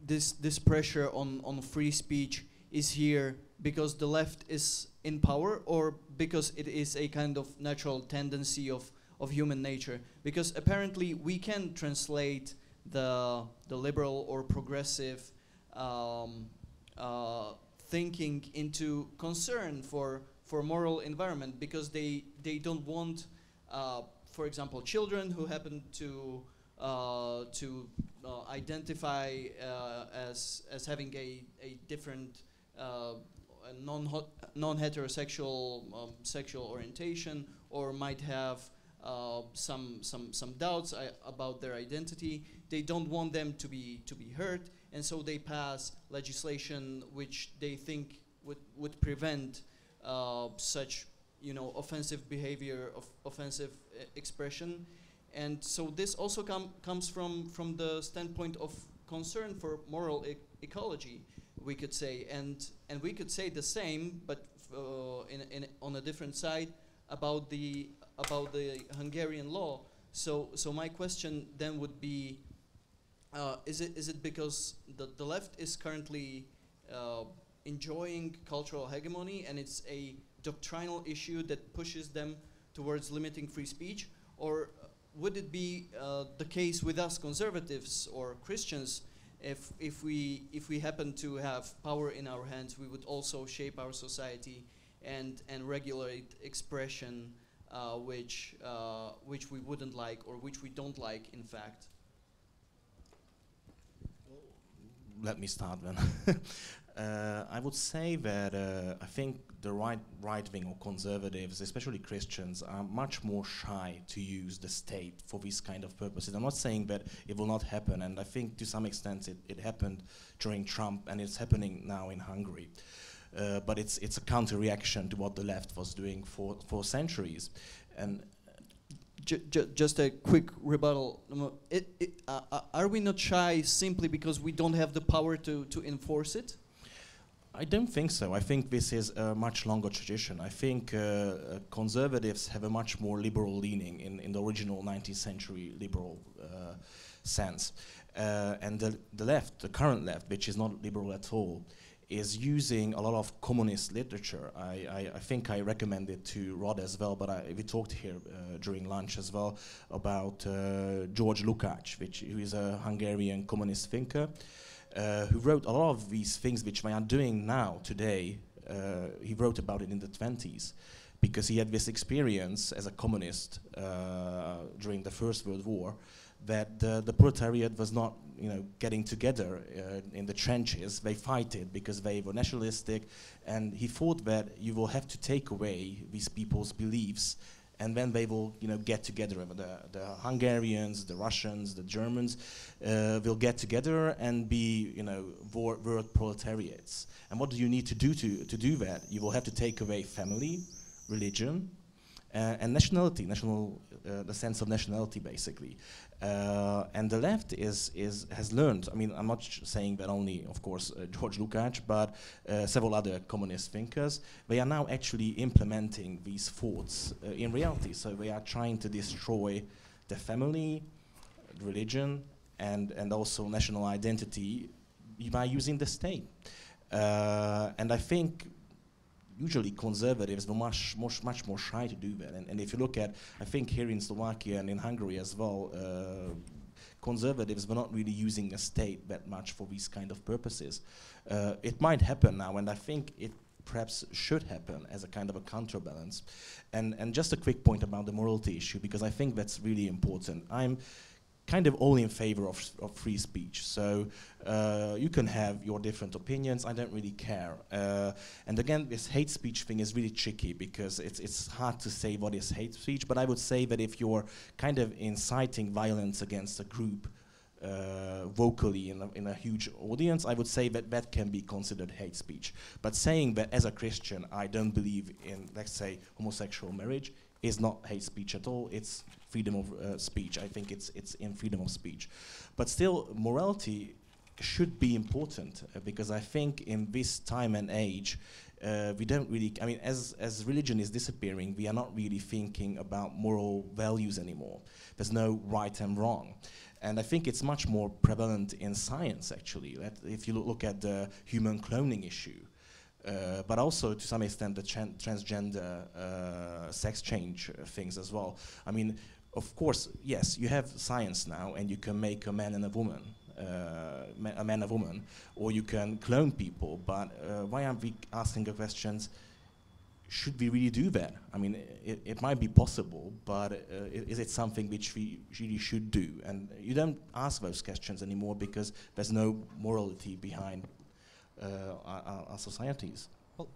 this pressure on free speech is here because the left is in power, or because it is a kind of natural tendency of human nature? Because apparently we can translate the liberal or progressive thinking into concern for moral environment, because they don't want, for example, children who happen to identify as having a different non-heterosexual sexual orientation, or might have some doubts about their identity. They don't want them to be hurt, and so they pass legislation which they think would prevent such offensive behavior, offensive expression. And so this also comes from the standpoint of concern for moral ecology, we could say, and we could say the same, but on a different side about the Hungarian law. So my question then would be, is it because the left is currently enjoying cultural hegemony and it's a doctrinal issue that pushes them towards limiting free speech, or would it be the case with us conservatives or Christians? If we happen to have power in our hands, we would also shape our society and regulate expression which we wouldn't like, or which we don't like, in fact. let me start then. I would say that I think the right wing or conservatives, especially Christians, are much more shy to use the state for these kind of purposes. I'm not saying that it will not happen, and I think to some extent it happened during Trump, and it's happening now in Hungary. But it's a counter-reaction to what the left was doing for centuries. And just a quick rebuttal. Are we not shy simply because we don't have the power to enforce it? I don't think so. I think this is a much longer tradition. I think conservatives have a much more liberal leaning in the original 19th century liberal sense. And the left, the current left, which is not liberal at all, is using a lot of communist literature. I think I recommended to Rod as well, but we talked here during lunch as well about George Lukács, who is a Hungarian communist thinker, who wrote a lot of these things which we are doing now, today. He wrote about it in the 20s, because he had this experience as a communist during the First World War, that the proletariat was not, getting together in the trenches. They fight it because they were nationalistic, and he thought that you will have to take away these people's beliefs, and then they will, get together. The Hungarians, the Russians, the Germans will get together and be, world proletariats. And what do you need to do to do that? You will have to take away family, religion, and nationality, the sense of nationality, basically. And the left has learned. I mean, I'm not saying that only, of course, George Lukács, but several other communist thinkers. They are now actually implementing these thoughts in reality. So they are trying to destroy the family, religion, and also national identity by using the state. And I think usually conservatives were much more shy to do that. And if you look at, I think here in Slovakia and in Hungary as well, conservatives were not really using the state that much for these kind of purposes. It might happen now, and I think it perhaps should happen as a kind of a counterbalance. And just a quick point about the morality issue, because I think that's really important. I'm kind of all in favor of free speech. So you can have your different opinions, I don't really care. And again, this hate speech thing is really tricky, because it's hard to say what is hate speech, but I would say that if you're kind of inciting violence against a group vocally in a huge audience, I would say that that can be considered hate speech. But saying that as a Christian, I don't believe in, let's say, homosexual marriage, is not hate speech at all. It's freedom of speech. I think it's in freedom of speech. But still, morality should be important, because I think in this time and age, we don't really, I mean, as religion is disappearing, we are not really thinking about moral values anymore. There's no right and wrong. And I think it's much more prevalent in science, actually. That if you look at the human cloning issue, but also to some extent the transgender sex change things as well. I mean, of course, yes, you have science now, and you can make a man and a woman, or you can clone people. But why aren't we asking the questions? Should we really do that? I mean, it might be possible, but is it something which we really should do? And you don't ask those questions anymore, because there's no morality behind our societies. Well,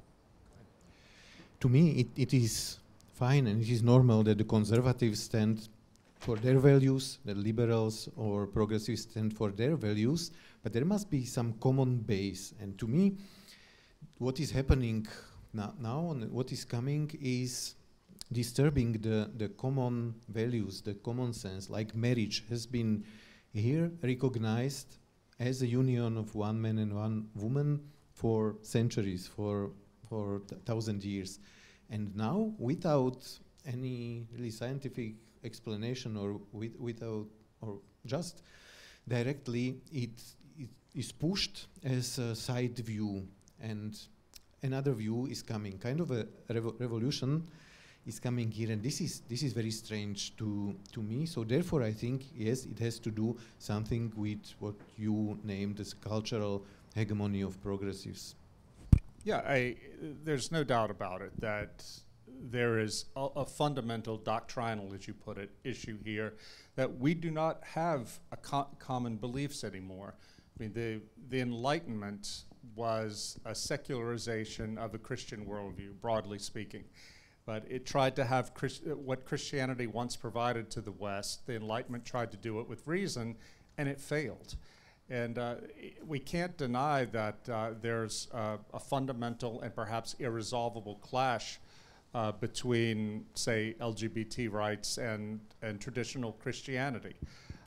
to me, it is fine and it is normal that the conservatives stand for their values, the liberals or progressives stand for their values, but there must be some common base. And to me, what is happening now and what is coming is disturbing the common values, the common sense, like marriage has been here recognized as a union of one man and one woman for centuries, for 1,000 years. And now, without any really scientific explanation or without, or just directly, it is pushed as a side view, and another view is coming, kind of a revolution is coming here, and this is very strange to me. So therefore, I think yes, it has to do something with what you named as cultural hegemony of progressives. Yeah, there's no doubt about it that there is a fundamental doctrinal, as you put it, issue here, that we do not have common beliefs anymore. I mean, the Enlightenment was a secularization of a Christian worldview, broadly speaking. But it tried to have what Christianity once provided to the West. The Enlightenment tried to do it with reason, and it failed. And we can't deny that there's a fundamental and perhaps irresolvable clash between, say, LGBT rights and traditional Christianity.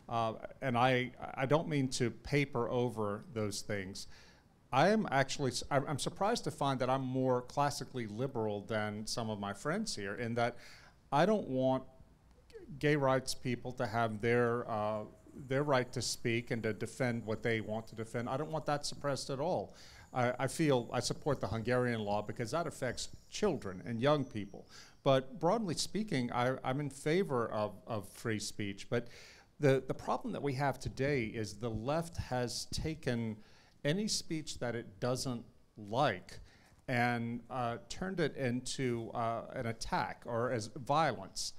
And I don't mean to paper over those things. I'm surprised to find that I'm more classically liberal than some of my friends here, in that I don't want gay rights people to have their right to speak and to defend what they want to defend. I don't want that suppressed at all. I feel I support the Hungarian law because that affects children and young people. But broadly speaking, I'm in favor of free speech. But the problem that we have today is the left has taken any speech that it doesn't like and turned it into an attack or as violence.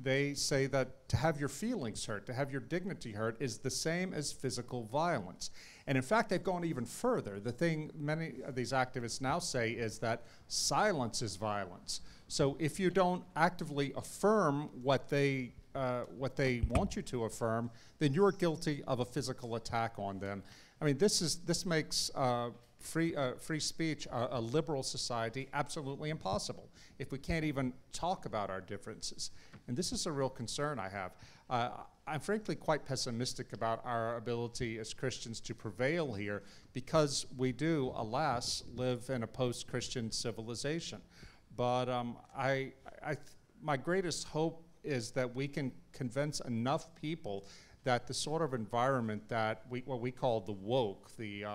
They say that to have your feelings hurt, to have your dignity hurt, is the same as physical violence. And in fact, they've gone even further. The thing many of these activists now say is that silence is violence. So if you don't actively affirm what they want you to affirm, then you're guilty of a physical attack on them. I mean, this makes free speech, a liberal society, absolutely impossible if we can't even talk about our differences. And this is a real concern I have. I'm frankly quite pessimistic about our ability as Christians to prevail here, because we do, alas, live in a post-Christian civilization. But my greatest hope is that we can convince enough people that the sort of environment that what we call the woke, the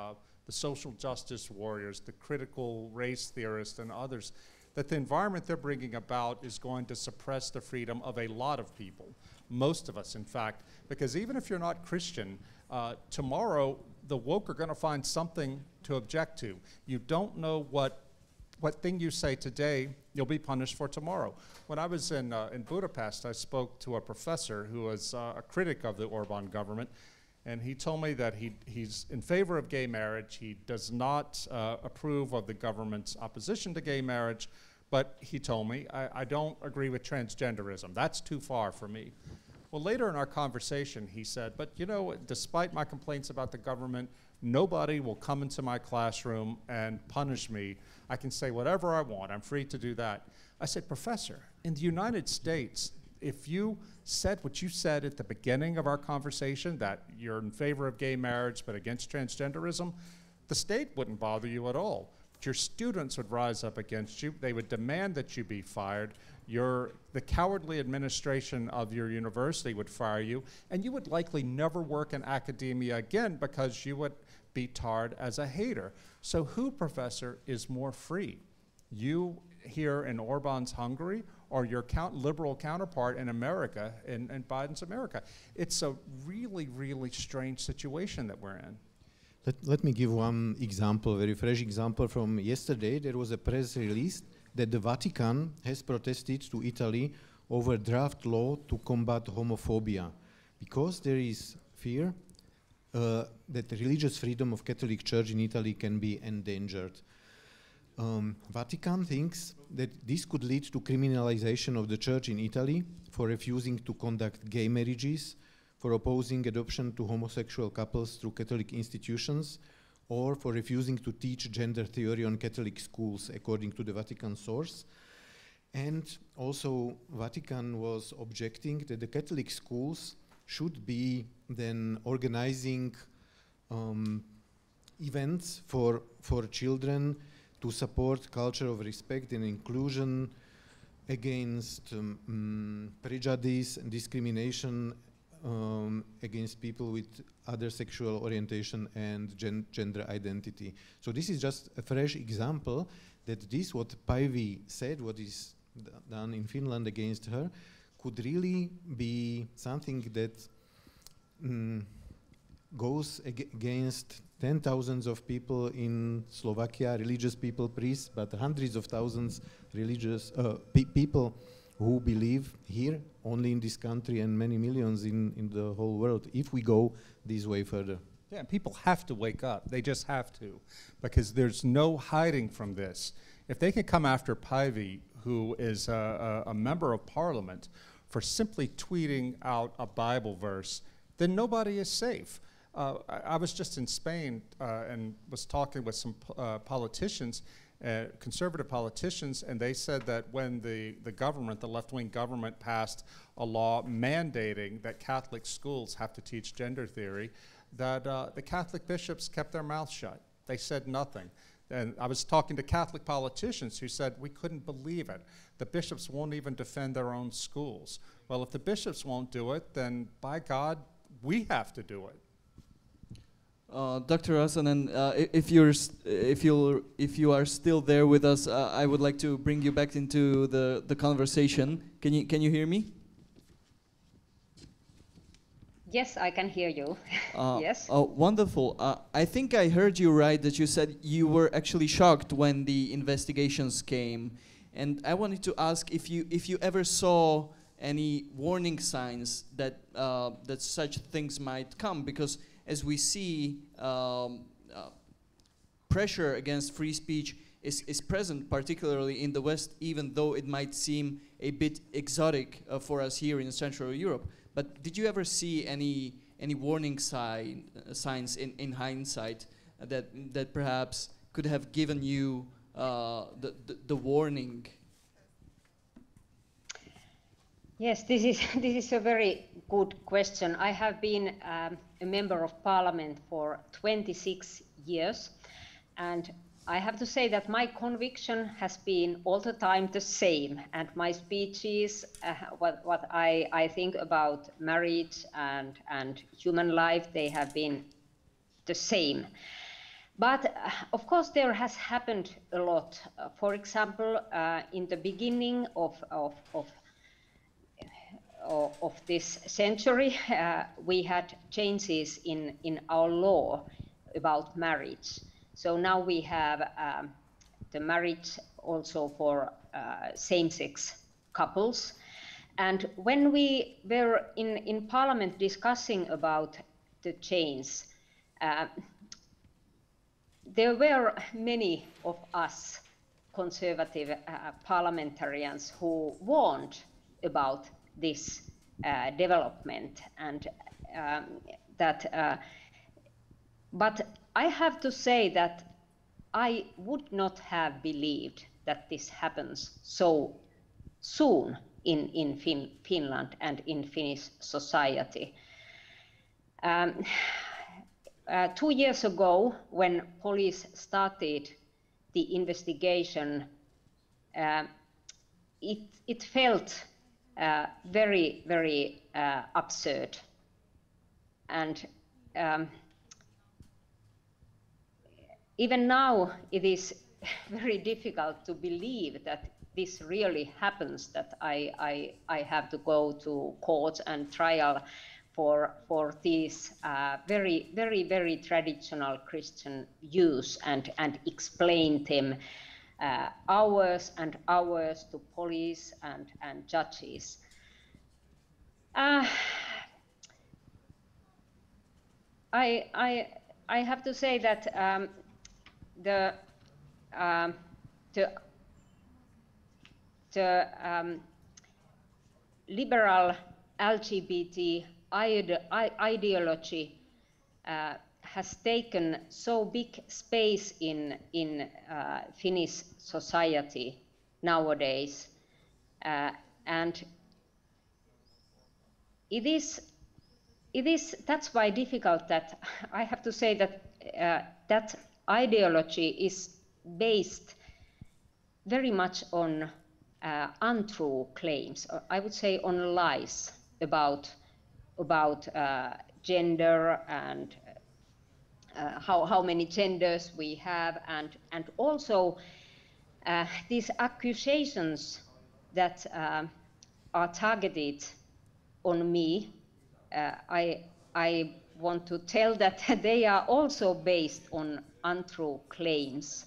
social justice warriors, the critical race theorists and others, that the environment they're bringing about is going to suppress the freedom of a lot of people, most of us in fact, because even if you're not Christian, tomorrow the woke are going to find something to object to. You don't know what thing you say today you'll be punished for tomorrow. When I was in Budapest, I spoke to a professor who was a critic of the Orban government, and he told me that he's in favor of gay marriage. He does not approve of the government's opposition to gay marriage, but he told me, I don't agree with transgenderism. That's too far for me. Well, later in our conversation, he said, but you know, despite my complaints about the government, nobody will come into my classroom and punish me. I can say whatever I want. I'm free to do that. I said, Professor, in the United States, if you said what you said at the beginning of our conversation, that you're in favor of gay marriage but against transgenderism, the state wouldn't bother you at all. But your students would rise up against you. They would demand that you be fired. The cowardly administration of your university would fire you, and you would likely never work in academia again because you would be tarred as a hater. So who, Professor, is more free? You here in Orban's Hungary, or your liberal counterpart in America, in Biden's America? It's a really, really strange situation that we're in. Let me give one example, very fresh example from yesterday. There was a press release that the Vatican has protested to Italy over draft law to combat homophobia, because there is fear that the religious freedom of Catholic Church in Italy can be endangered. Vatican thinks that this could lead to criminalization of the church in Italy for refusing to conduct gay marriages, for opposing adoption to homosexual couples through Catholic institutions, or for refusing to teach gender theory on Catholic schools, according to the Vatican source. And also, Vatican was objecting that the Catholic schools should be then organizing events for children to support culture of respect and inclusion, against prejudice and discrimination against people with other sexual orientation and gender identity. So this is just a fresh example that this, what Päivi said, what is done in Finland against her, could really be something that goes against 10,000s of people in Slovakia, religious people, priests, but hundreds of thousands religious people who believe here, only in this country, and many millions in the whole world, if we go this way further. Yeah, people have to wake up. They just have to, because there's no hiding from this. If they can come after Päivi, who is a member of parliament, for simply tweeting out a Bible verse, then nobody is safe. I was just in Spain and was talking with some politicians, conservative politicians, and they said that when the government, the left-wing government, passed a law mandating that Catholic schools have to teach gender theory, that the Catholic bishops kept their mouths shut. They said nothing. And I was talking to Catholic politicians who said, we couldn't believe it. The bishops won't even defend their own schools. Well, if the bishops won't do it, then by God, we have to do it. Dr. Räsänen, if you are still there with us, I would like to bring you back into the conversation. Can you hear me? Yes, I can hear you. Yes. Oh, wonderful. I think I heard you right that you said you were actually shocked when the investigations came, and I wanted to ask if you ever saw any warning signs that that such things might come, because as we see, pressure against free speech is present, particularly in the West, even though it might seem a bit exotic for us here in Central Europe. But did you ever see any warning signs in hindsight that perhaps could have given you the warning? Yes, this is a very good question. I have been a member of parliament for 26 years, and I have to say that my conviction has been all the time the same, and my speeches, what I think about marriage and human life, they have been the same. But of course there has happened a lot. For example, in the beginning of this century, we had changes in our law about marriage. So now we have the marriage also for same-sex couples. And when we were in Parliament discussing about the change, there were many of us conservative parliamentarians who warned about this development, and but I have to say that I would not have believed that this happens so soon in Finland and in Finnish society. 2 years ago, when police started the investigation, it felt very, very absurd. And even now, it is very difficult to believe that this really happens, that I have to go to court and trial for these very, very, very traditional Christian views and explain them hours and hours to police and judges. I have to say that the liberal LGBT ideology has taken so big space in Finnish society nowadays, and that's why difficult that I have to say that that ideology is based very much on untrue claims, or I would say on lies about gender and how many genders we have, and also these accusations that are targeted on me. I want to tell that they are also based on untrue claims.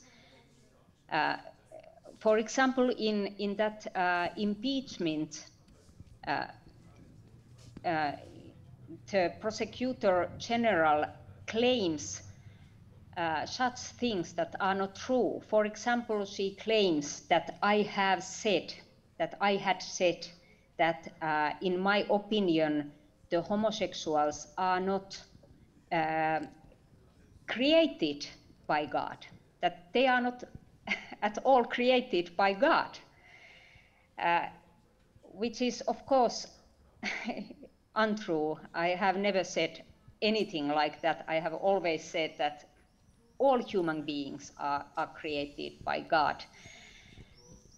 For example, in that impeachment, the prosecutor general claims such things that are not true. For example, she claims that I had said that in my opinion, the homosexuals are not created by God, that they are not at all created by God, which is of course untrue. I have never said anything like that. I have always said that all human beings are created by God.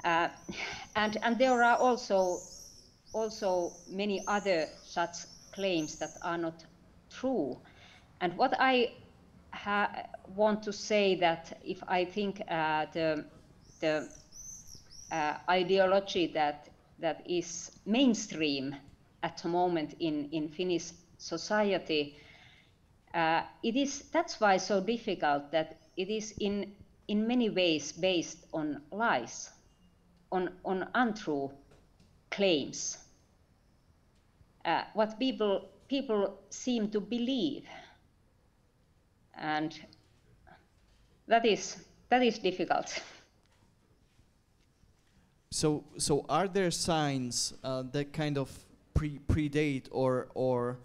And there are also many other such claims that are not true. And what I want to say that if I think the ideology that is mainstream at the moment in Finnish society, that's why so difficult, that it is in many ways based on lies, on untrue claims, what people seem to believe, and that is difficult. So are there signs that kind of predate or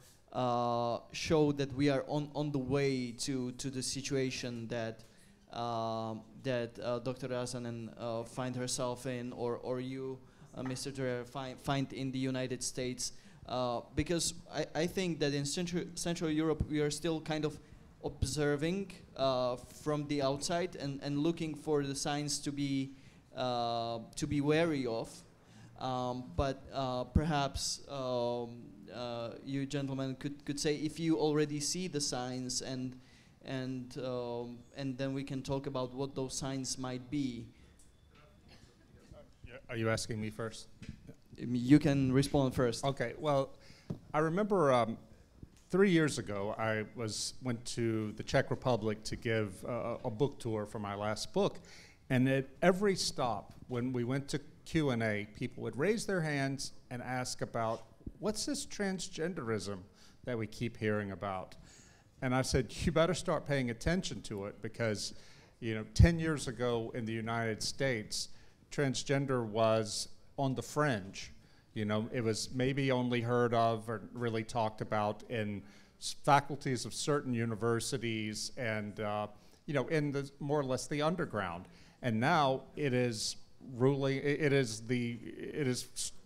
show that we are on the way to the situation that Dr. Räsänen find herself in, or you, Mr. Dreher, find in the United States? Because I think that in Central Europe we are still kind of observing from the outside and looking for the signs to be wary of. But perhaps you gentlemen could say if you already see the signs, and then we can talk about what those signs might be. Are you asking me first? You can respond first. Okay. Well, I remember 3 years ago I went to the Czech Republic to give a book tour for my last book, and at every stop when we went to Q&A, people would raise their hands and ask about, what's this transgenderism that we keep hearing about? And I said, you better start paying attention to it, because 10 years ago in the United States, transgender was on the fringe. It was maybe only heard of or really talked about in faculties of certain universities and in the more or less the underground. And now it is ruling. It is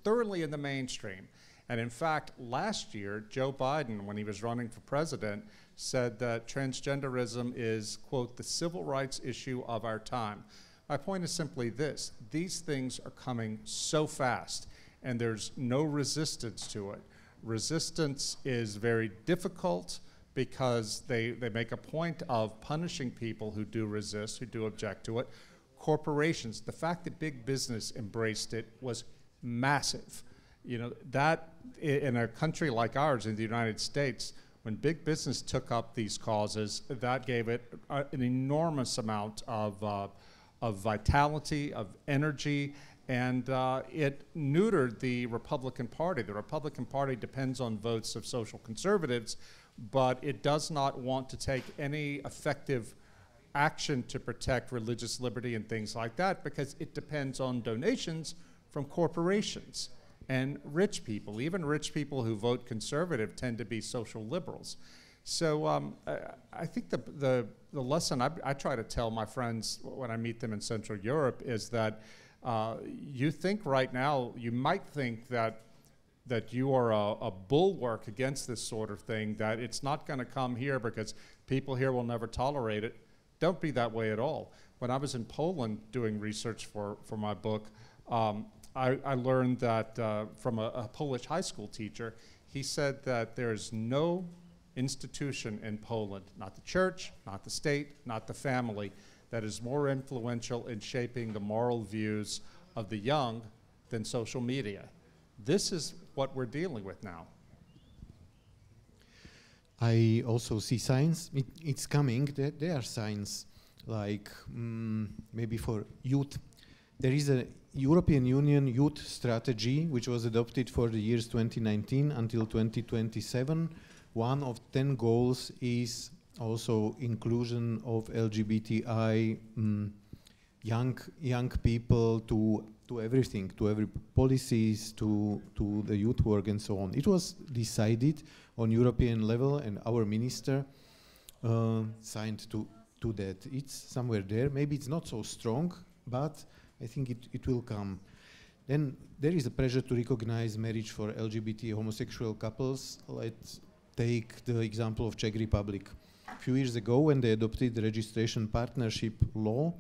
thoroughly in the mainstream. And in fact, last year, Joe Biden, when he was running for president, said that transgenderism is, quote, the civil rights issue of our time. My point is simply this: these things are coming so fast, and there's no resistance to it. Resistance is very difficult because they make a point of punishing people who do resist, who do object to it. Corporations, the fact that big business embraced it was massive. That in a country like ours, in the United States, when big business took up these causes, that gave it an enormous amount of vitality, of energy, and it neutered the Republican Party. The Republican Party depends on votes of social conservatives, but it does not want to take any effective action to protect religious liberty and things like that, because it depends on donations from corporations and rich people. Even rich people who vote conservative tend to be social liberals. So I think the lesson I try to tell my friends when I meet them in Central Europe is that you think right now, you might think that you are a bulwark against this sort of thing, that it's not going to come here because people here will never tolerate it. Don't be that way at all. When I was in Poland doing research for my book, I learned that from a Polish high school teacher. He said that there's no institution in Poland, not the church, not the state, not the family, that is more influential in shaping the moral views of the young than social media. This is what we're dealing with now. I also see signs. It's coming. There are signs, like maybe for youth. There is a European Union youth strategy which was adopted for the years 2019 until 2027. One of 10 goals is also inclusion of LGBTI young people to everything, to every policies, to the youth work and so on. It was decided on European level, and our minister signed to that. It's somewhere there. Maybe it's not so strong, but I think it will come. Then there is a pressure to recognize marriage for LGBT homosexual couples. Let's take the example of Czech Republic. A few years ago, when they adopted the registration partnership law,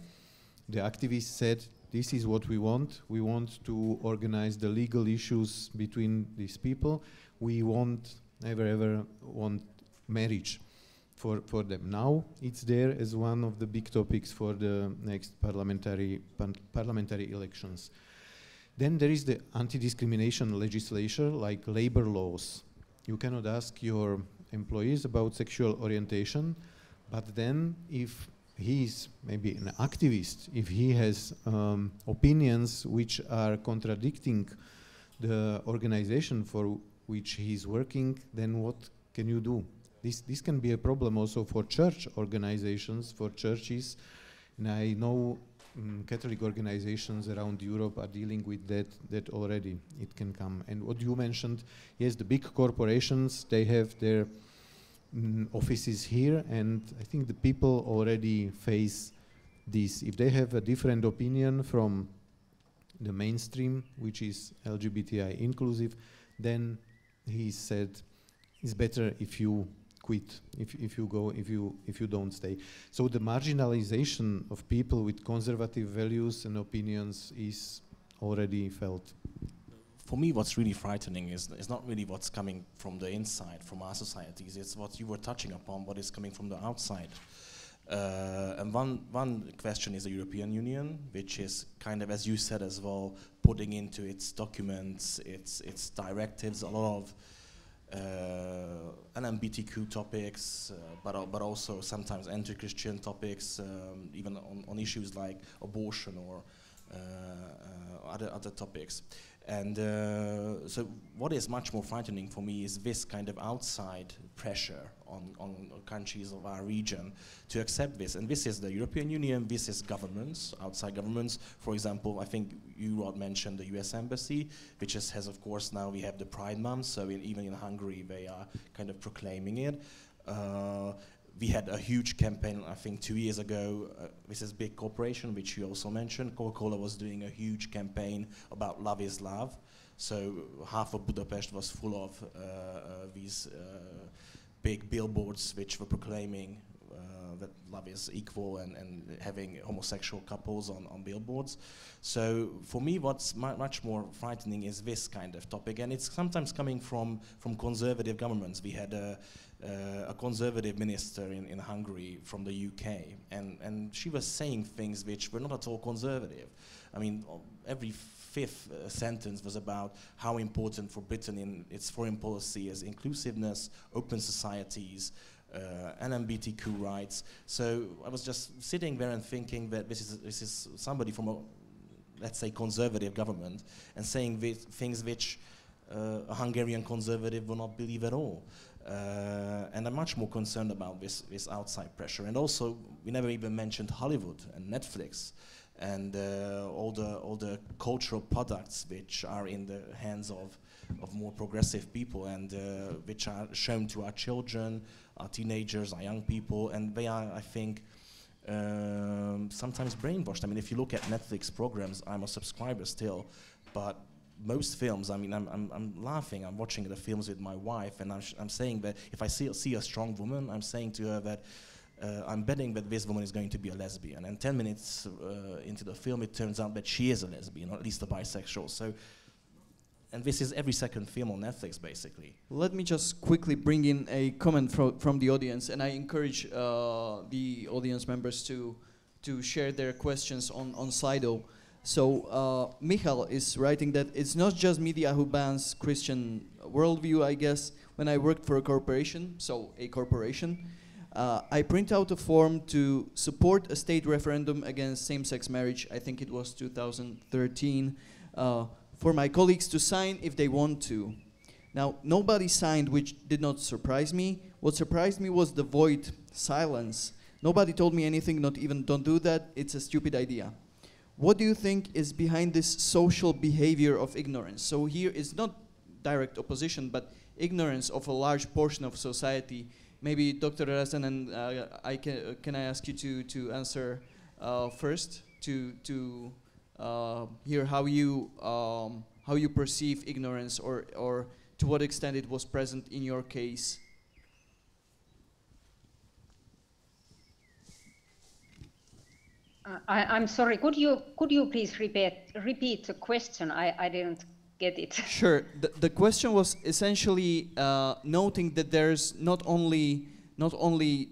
the activists said, this is what we want. We want to organize the legal issues between these people. We won't ever want marriage for them. Now it's there as one of the big topics for the next parliamentary elections. Then there is the anti-discrimination legislation, like labor laws. You cannot ask your employees about sexual orientation, but then if he is maybe an activist, if he has opinions which are contradicting the organization for which he is working, then what can you do? This can be a problem also for church organizations, for churches, and I know Catholic organizations around Europe are dealing with that already. It can come. And what you mentioned, yes, the big corporations, they have their offices here, and I think the people already face this. If they have a different opinion from the mainstream, which is LGBTI inclusive, then he said it's better if you quit, if you go, if you don't stay. So the marginalization of people with conservative values and opinions is already felt. For me, what's really frightening is not really what's coming from the inside, from our societies. It's what you were touching upon, what is coming from the outside. And one question is the European Union, which is kind of, as you said as well, putting into its documents, its directives, a lot of LGBTQ topics, but also sometimes anti-Christian topics, even on issues like abortion or other topics. And so what is much more frightening for me is this kind of outside pressure on countries of our region to accept this. And this is the European Union, this is governments, outside governments. For example, I think you, Rod, mentioned the US Embassy, which has, of course, now we have the Pride Month, so even in Hungary they are kind of proclaiming it. We had a huge campaign, I think 2 years ago, with this big corporation, which you also mentioned. Coca-Cola was doing a huge campaign about love is love. So half of Budapest was full of these big billboards which were proclaiming that love is equal and having homosexual couples on billboards. So for me, what's much more frightening is this kind of topic, and it's sometimes coming from conservative governments. We had a conservative minister in Hungary from the UK, and she was saying things which were not at all conservative. I mean, every fifth sentence was about how important for Britain in its foreign policy is inclusiveness, open societies, LGBTQ rights. So I was just sitting there and thinking that this is somebody from a, let's say, conservative government, and saying things which a Hungarian conservative will not believe at all. And I'm much more concerned about this outside pressure. And also, we never even mentioned Hollywood and Netflix and all the cultural products which are in the hands of more progressive people, and which are shown to our children, our teenagers, our young people, and they are, I think, sometimes brainwashed. I mean, if you look at Netflix programs, I'm a subscriber still, but most films, I mean, I'm laughing. I'm watching the films with my wife, and I'm saying that if I see a strong woman, I'm saying to her that I'm betting that this woman is going to be a lesbian. And 10 minutes into the film, it turns out that she is a lesbian, or at least a bisexual. So, and this is every second film on Netflix, basically. Let me just quickly bring in a comment from the audience, and I encourage the audience members to share their questions on Slido. So Michal is writing that it's not just media who bans Christian worldview, I guess. When I worked for a corporation, I print out a form to support a state referendum against same-sex marriage. I think it was 2013, for my colleagues to sign if they want to. Now, nobody signed, which did not surprise me. What surprised me was the void silence. Nobody told me anything, not even don't do that, it's a stupid idea. What do you think is behind this social behavior of ignorance? So here is not direct opposition, but ignorance of a large portion of society. Maybe Dr. Razen, and can I ask you to answer first, to hear how you perceive ignorance, or to what extent it was present in your case? I'm sorry. Could you please repeat the question? I didn't get it. Sure. The question was essentially noting that there's not only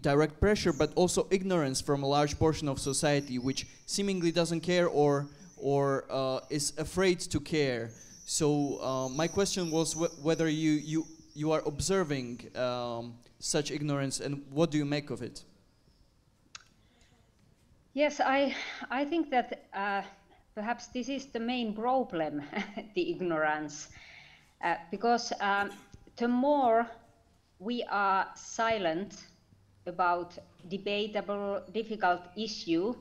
direct pressure, but also ignorance from a large portion of society, which seemingly doesn't care or is afraid to care. So my question was whether you are observing such ignorance, and what do you make of it? Yes, I think that perhaps this is the main problem, the ignorance, because the more we are silent about debatable, difficult issue,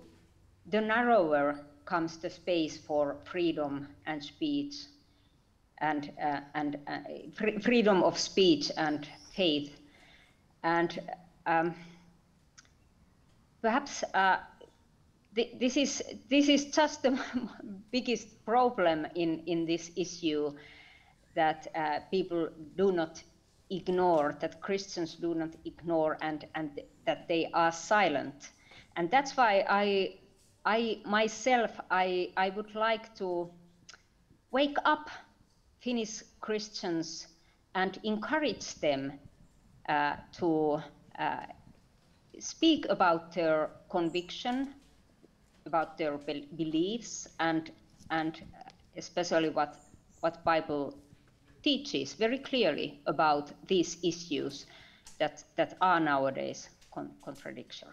the narrower comes the space for freedom and speech, and freedom of speech and faith, and perhaps. This is just the biggest problem in this issue, that people do not ignore, that Christians do not ignore, and that they are silent. And that's why I myself would like to wake up Finnish Christians and encourage them to speak about their conviction, about their beliefs, and especially what Bible teaches very clearly about these issues that are nowadays contradictory.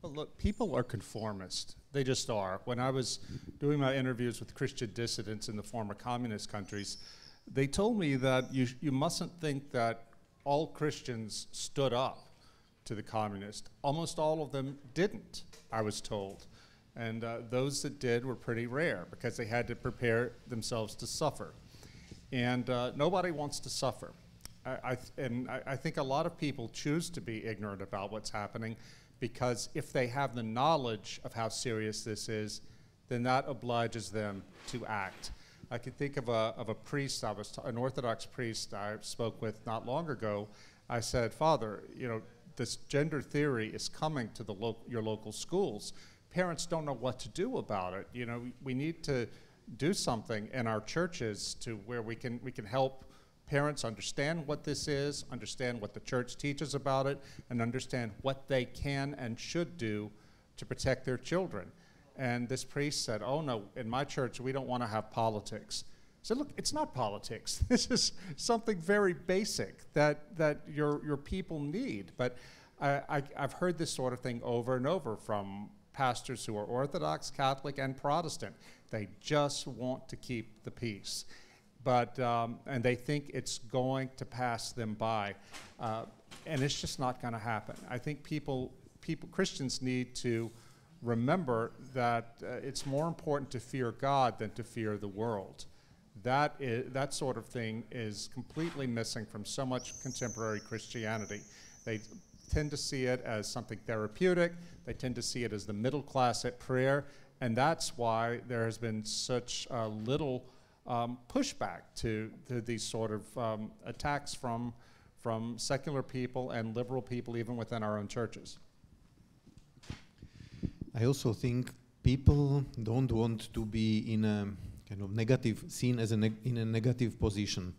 Well, look, people are conformist. They just are. When I was doing my interviews with Christian dissidents in the former communist countries, they told me that you mustn't think that all Christians stood up to the communists. Almost all of them didn't, I was told. And those that did were pretty rare, because they had to prepare themselves to suffer. And nobody wants to suffer. I think a lot of people choose to be ignorant about what's happening, because if they have the knowledge of how serious this is, then that obliges them to act. I can think of a priest, an Orthodox priest I spoke with not long ago. I said, Father, you know, this gender theory is coming to your local schools. Parents don't know what to do about it. You know, we need to do something in our churches to where we can help parents understand what this is, understand what the church teaches about it, and understand what they can and should do to protect their children. And this priest said, oh no, in my church we don't want to have politics. I said, look, it's not politics. This is something very basic that your people need. But I've heard this sort of thing over and over from pastors who are Orthodox, Catholic, and Protestant. They just want to keep the peace. But, and they think it's going to pass them by. And it's just not going to happen. I think Christians need to remember that it's more important to fear God than to fear the world. That sort of thing is completely missing from so much contemporary Christianity. They tend to see it as something therapeutic. They tend to see it as the middle class at prayer. And that's why there has been such little pushback to these sort of attacks from secular people and liberal people, even within our own churches. I also think people don't want to be in a kind of negative, seen as in a negative position.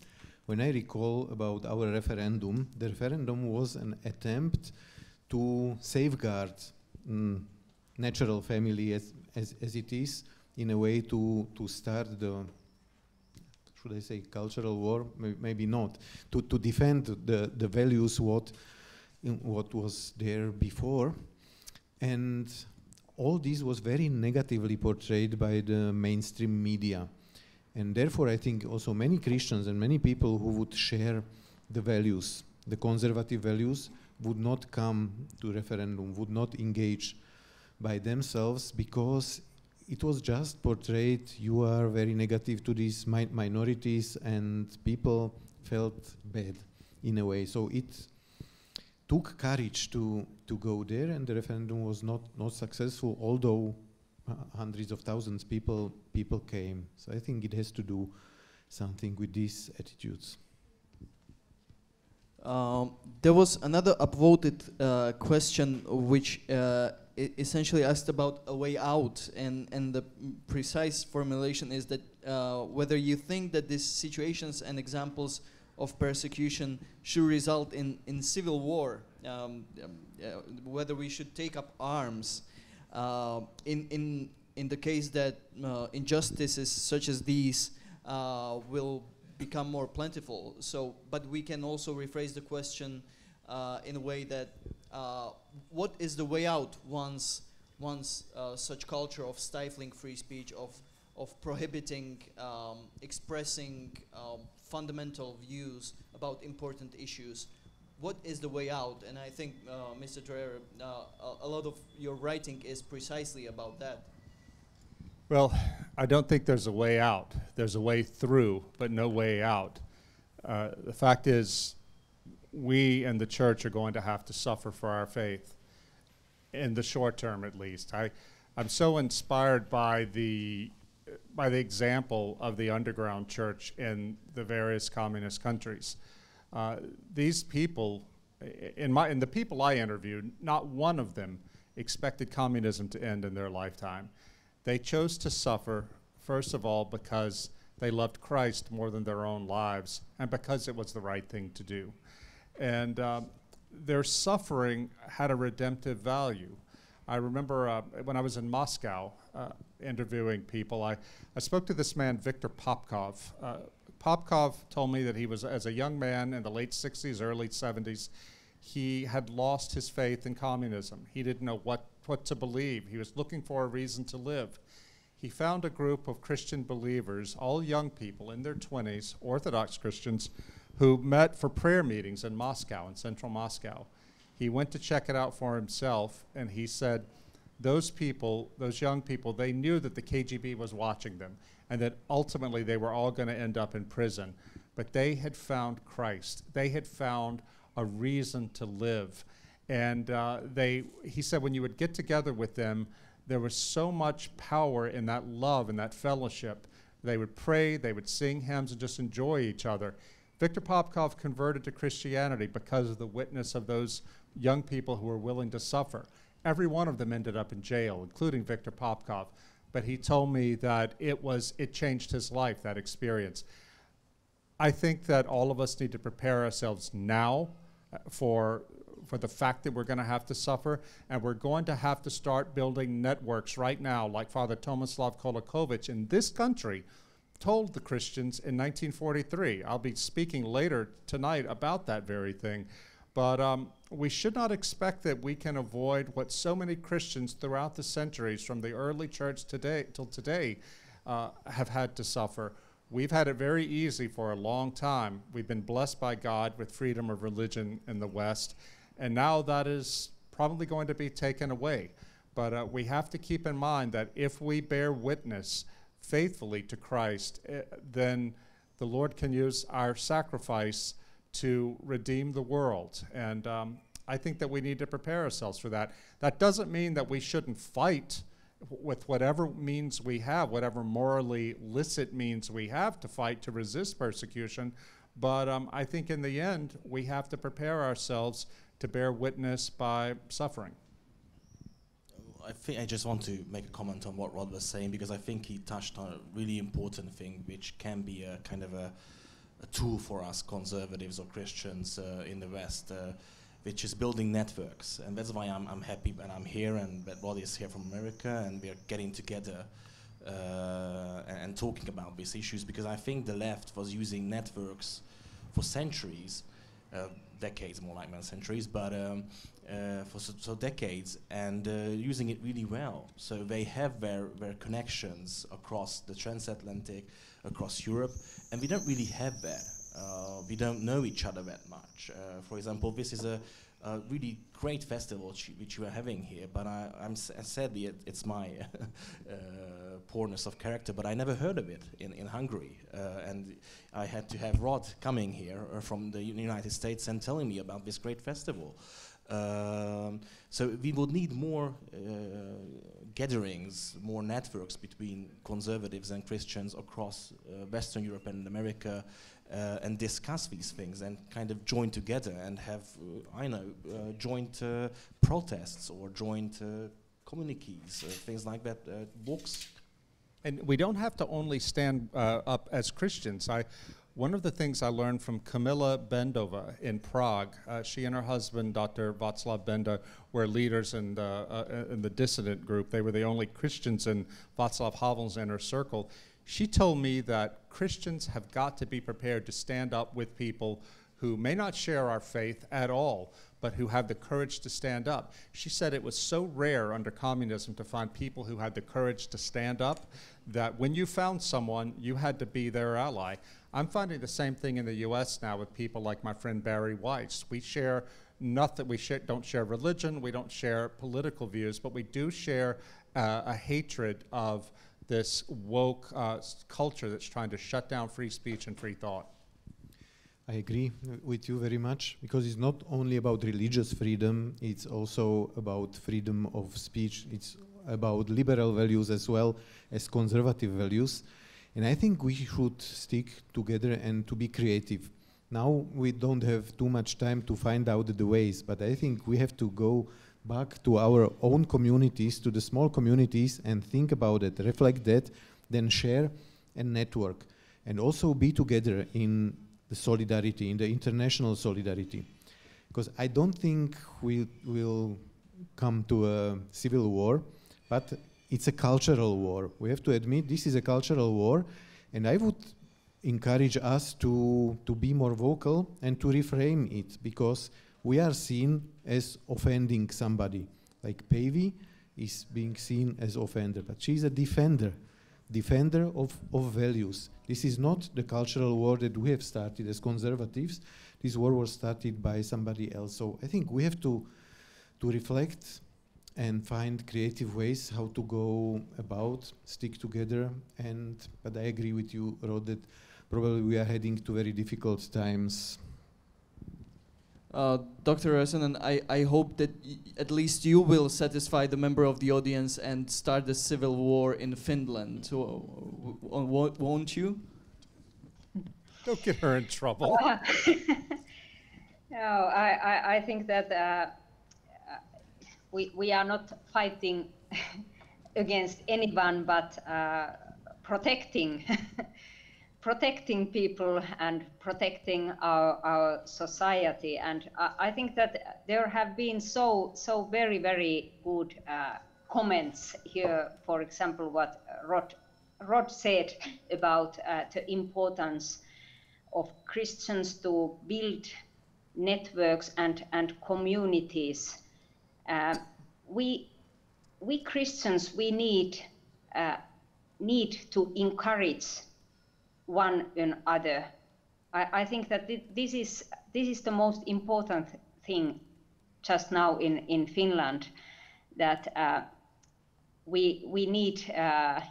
When I recall about our referendum, the referendum was an attempt to safeguard natural family as it is, in a way to start the, should I say, cultural war? Maybe not. To defend the values what was there before. And all this was very negatively portrayed by the mainstream media. And therefore, I think also many Christians and many people who would share the values, the conservative values, would not come to referendum, would not engage by themselves, because it was just portrayed, you are very negative to these minorities, and people felt bad in a way. So it took courage to go there, and the referendum was not successful, although hundreds of thousands people came. So I think it has to do something with these attitudes. There was another upvoted question which essentially asked about a way out, and the precise formulation is that whether you think that these situations and examples of persecution should result in civil war, whether we should take up arms in the case that injustices such as these will become more plentiful. So, but we can also rephrase the question in a way that what is the way out once such culture of stifling free speech, of prohibiting expressing fundamental views about important issues? What is the way out? And I think, Mr. Dreher, a lot of your writing is precisely about that. Well, I don't think there's a way out. There's a way through, but no way out. The fact is, we and the church are going to have to suffer for our faith, in the short term at least. I'm so inspired by the example of the underground church in the various communist countries. These people, in the people I interviewed, not one of them expected communism to end in their lifetime. They chose to suffer, first of all, because they loved Christ more than their own lives, and because it was the right thing to do. And their suffering had a redemptive value. I remember when I was in Moscow interviewing people, I spoke to this man, Viktor Popkov. Popkov told me that he was, as a young man in the late 60s, early 70s, he had lost his faith in communism. He didn't know what to believe. He was looking for a reason to live. He found a group of Christian believers, all young people in their 20s, Orthodox Christians, who met for prayer meetings in Moscow, in central Moscow. He went to check it out for himself, and he said, those people, those young people, they knew that the KGB was watching them, and that ultimately they were all going to end up in prison. But they had found Christ. They had found a reason to live. And he said when you would get together with them, there was so much power in that love and that fellowship. They would pray, they would sing hymns, and just enjoy each other. Viktor Popkov converted to Christianity because of the witness of those young people who were willing to suffer. Every one of them ended up in jail, including Viktor Popkov. But he told me that it changed his life, that experience. I think that all of us need to prepare ourselves now for the fact that we're going to have to suffer, and we're going to have to start building networks right now, like Father Tomislav Kolakovich in this country told the Christians in 1943. I'll be speaking later tonight about that very thing. But we should not expect that we can avoid what so many Christians throughout the centuries, from the early church today till today, have had to suffer. We've had it very easy for a long time. We've been blessed by God with freedom of religion in the West, and now that is probably going to be taken away. But we have to keep in mind that if we bear witness faithfully to Christ, then the Lord can use our sacrifice to redeem the world. And I think that we need to prepare ourselves for that. That doesn't mean that we shouldn't fight with whatever means we have, whatever morally licit means we have to fight to resist persecution. But I think in the end, we have to prepare ourselves to bear witness by suffering. I think I just want to make a comment on what Rod was saying, because I think he touched on a really important thing, which can be a kind of a tool for us conservatives or Christians in the West, which is building networks. And that's why I'm happy and I'm here, and that Rod is here from America, and we're getting together and talking about these issues, because I think the left was using networks for centuries, decades more like than centuries, but for decades and using it really well. So they have their connections across the transatlantic, across Europe, and we don't really have that. We don't know each other that much. For example, this is a really great festival which you are having here, but sadly it's my poorness of character, but I never heard of it in Hungary, and I had to have Rod coming here from the United States and telling me about this great festival. So we would need more gatherings, more networks between conservatives and Christians across Western Europe and America, and discuss these things and kind of join together and have, joint protests or joint communiques, things like that, books. And we don't have to only stand up as Christians. One of the things I learned from Kamila Bendova in Prague, she and her husband, Dr. Václav Benda, were leaders in the dissident group. They were the only Christians in Václav Havel's inner circle. She told me that Christians have got to be prepared to stand up with people who may not share our faith at all, but who have the courage to stand up. She said it was so rare under communism to find people who had the courage to stand up that when you found someone, you had to be their ally. I'm finding the same thing in the US now with people like my friend Barry Weiss. We share nothing, don't share religion, we don't share political views, but we do share a hatred of this woke culture that's trying to shut down free speech and free thought. I agree with you very much, because it's not only about religious freedom, it's also about freedom of speech. It's about liberal values as well as conservative values. And I think we should stick together and to be creative. Now we don't have too much time to find out the ways, but I think we have to go back to our own communities, to the small communities, and think about it, reflect that, then share and network. And also be together in the solidarity, in the international solidarity. Because I don't think we will come to a civil war, but it's a cultural war. We have to admit this is a cultural war, and I would encourage us to be more vocal and to reframe it, because we are seen as offending somebody. Like Päivi is being seen as offender, but she's a defender of values. This is not the cultural war that we have started as conservatives. This war was started by somebody else. So I think we have to reflect and find creative ways how to go about, stick together. But I agree with you, Rod, that probably we are heading to very difficult times. Dr. Räsänen, I hope that at least you will satisfy the member of the audience and start the civil war in Finland, won't you? Don't get her in trouble. No, I think that we are not fighting against anyone, but protecting people and protecting our society. And I think that there have been so very, very good comments here. For example, what Rod said about the importance of Christians to build networks and communities. We Christians, we need to encourage one another. I think that this is the most important thing just now in Finland, that we need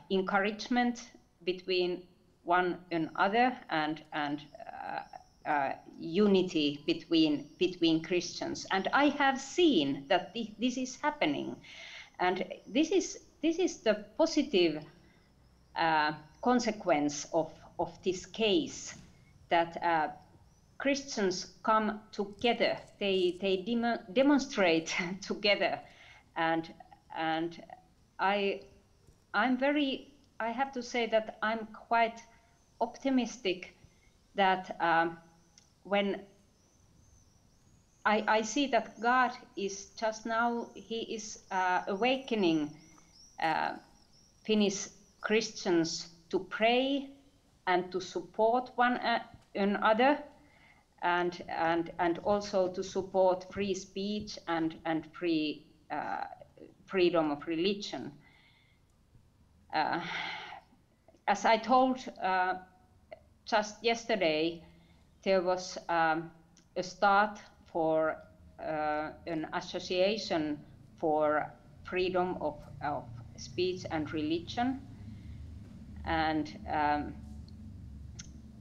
encouragement between one another and unity between Christians. And I have seen that this is happening, and this is the positive consequence of this case, that Christians come together, they demonstrate together, and I have to say that I'm quite optimistic that when I see that God is just now, He is awakening Finnish Christians to pray and to support one another, and also to support free speech and free freedom of religion. As I told just yesterday, there was a start for an association for freedom of speech and religion, and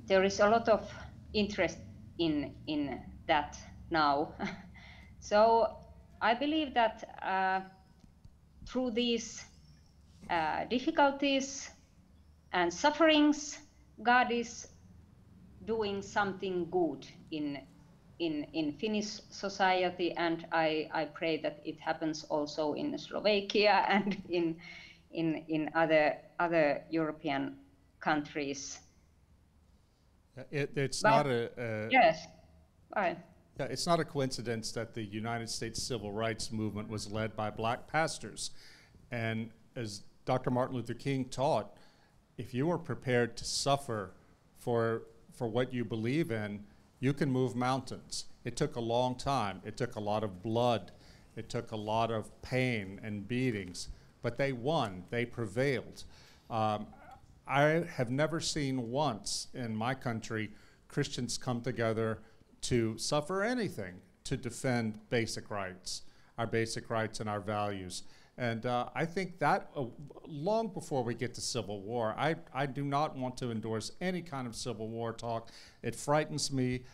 there is a lot of interest in that now. So I believe that through these difficulties and sufferings, God is doing something good in Finnish society, and I pray that it happens also in Slovakia and in other European countries. It's But not a yes, right. yeah, it's not a coincidence that the United States Civil Rights Movement was led by black pastors. And as Dr. Martin Luther King taught, if you are prepared to suffer for what you believe in, you can move mountains. It took a long time. It took a lot of blood. It took a lot of pain and beatings, but they won. They prevailed. I have never seen once in my country Christians come together to suffer anything to defend basic rights, our basic rights and our values. And I think that long before we get to civil war, I do not want to endorse any kind of civil war talk. It frightens me.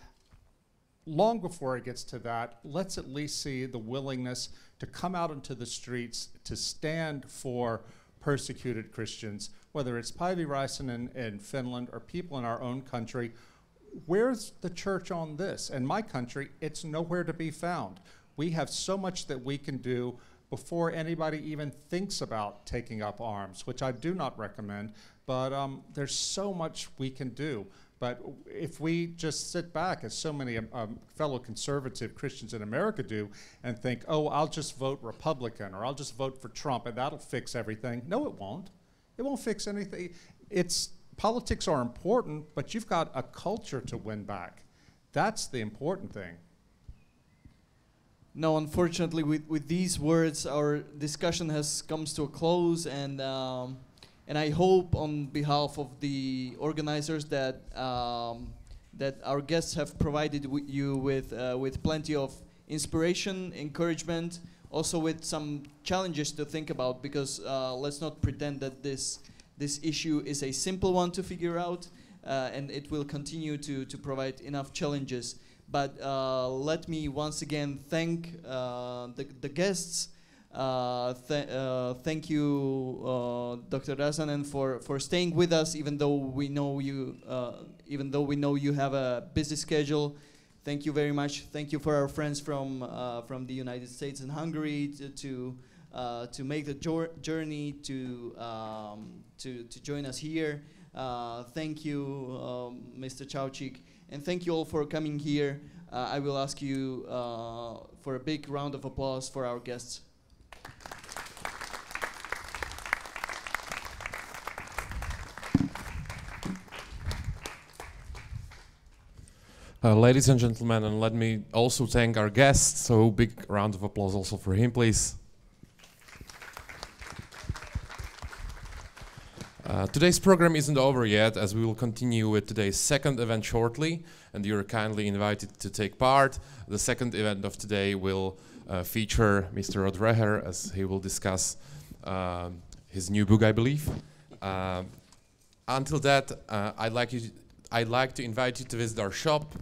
Long before it gets to that, let's at least see the willingness to come out into the streets to stand for persecuted Christians, whether it's Päivi Räsänen in Finland or people in our own country. Where's the church on this? In my country, it's nowhere to be found. We have so much that we can do before anybody even thinks about taking up arms, which I do not recommend, but there's so much we can do. But if we just sit back, as so many fellow conservative Christians in America do, and think, oh, I'll just vote Republican, or I'll just vote for Trump, and that'll fix everything. No, it won't. It won't fix anything. Politics are important, but you've got a culture to win back. That's the important thing. No, unfortunately, with these words, our discussion has come to a close, and I hope, on behalf of the organizers, that that our guests have provided you with plenty of inspiration, encouragement, also with some challenges to think about. Because let's not pretend that this issue is a simple one to figure out, and it will continue to provide enough challenges. But let me once again thank the guests. Thank you, Dr. Räsänen, for staying with us, even though we know you have a busy schedule. Thank you very much. Thank you for our friends from the United States and Hungary to make the journey to join us here. Thank you, Mr. Chaucik. And thank you all for coming here. I will ask you for a big round of applause for our guests. Ladies and gentlemen, and let me also thank our guest. So big round of applause also for him, please. Today's program isn't over yet, as we will continue with today's second event shortly, and you're kindly invited to take part. The second event of today will feature Mr. Rod Dreher, as he will discuss his new book, I believe. Until that, I'd like to invite you to visit our shop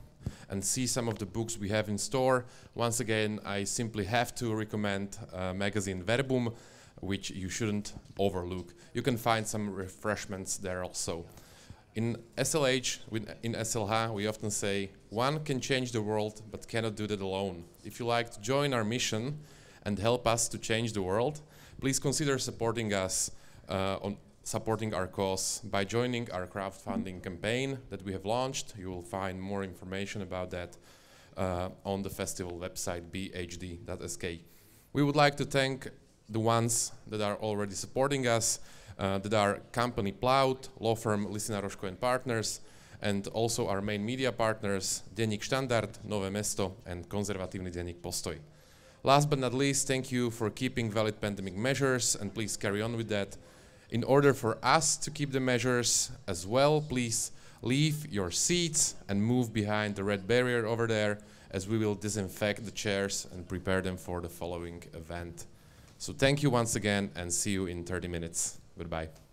and see some of the books we have in store. Once again, I simply have to recommend magazine Verbum, which you shouldn't overlook. You can find some refreshments there also. In SLH, in SLH, we often say, one can change the world, but cannot do that alone. If you like to join our mission and help us to change the world, please consider supporting us supporting our cause by joining our crowdfunding campaign that we have launched. You will find more information about that on the festival website, bhd.sk. We would like to thank the ones that are already supporting us, that are company Plout, law firm Lisina Roško and Partners, and also our main media partners, Denník Štandard, Nové Mesto, and Konzervatívny denník Postoj. Last but not least, thank you for keeping valid pandemic measures, and please carry on with that. In order for us to keep the measures as well, please leave your seats and move behind the red barrier over there, as we will disinfect the chairs and prepare them for the following event. So thank you once again, and see you in 30 minutes. Goodbye.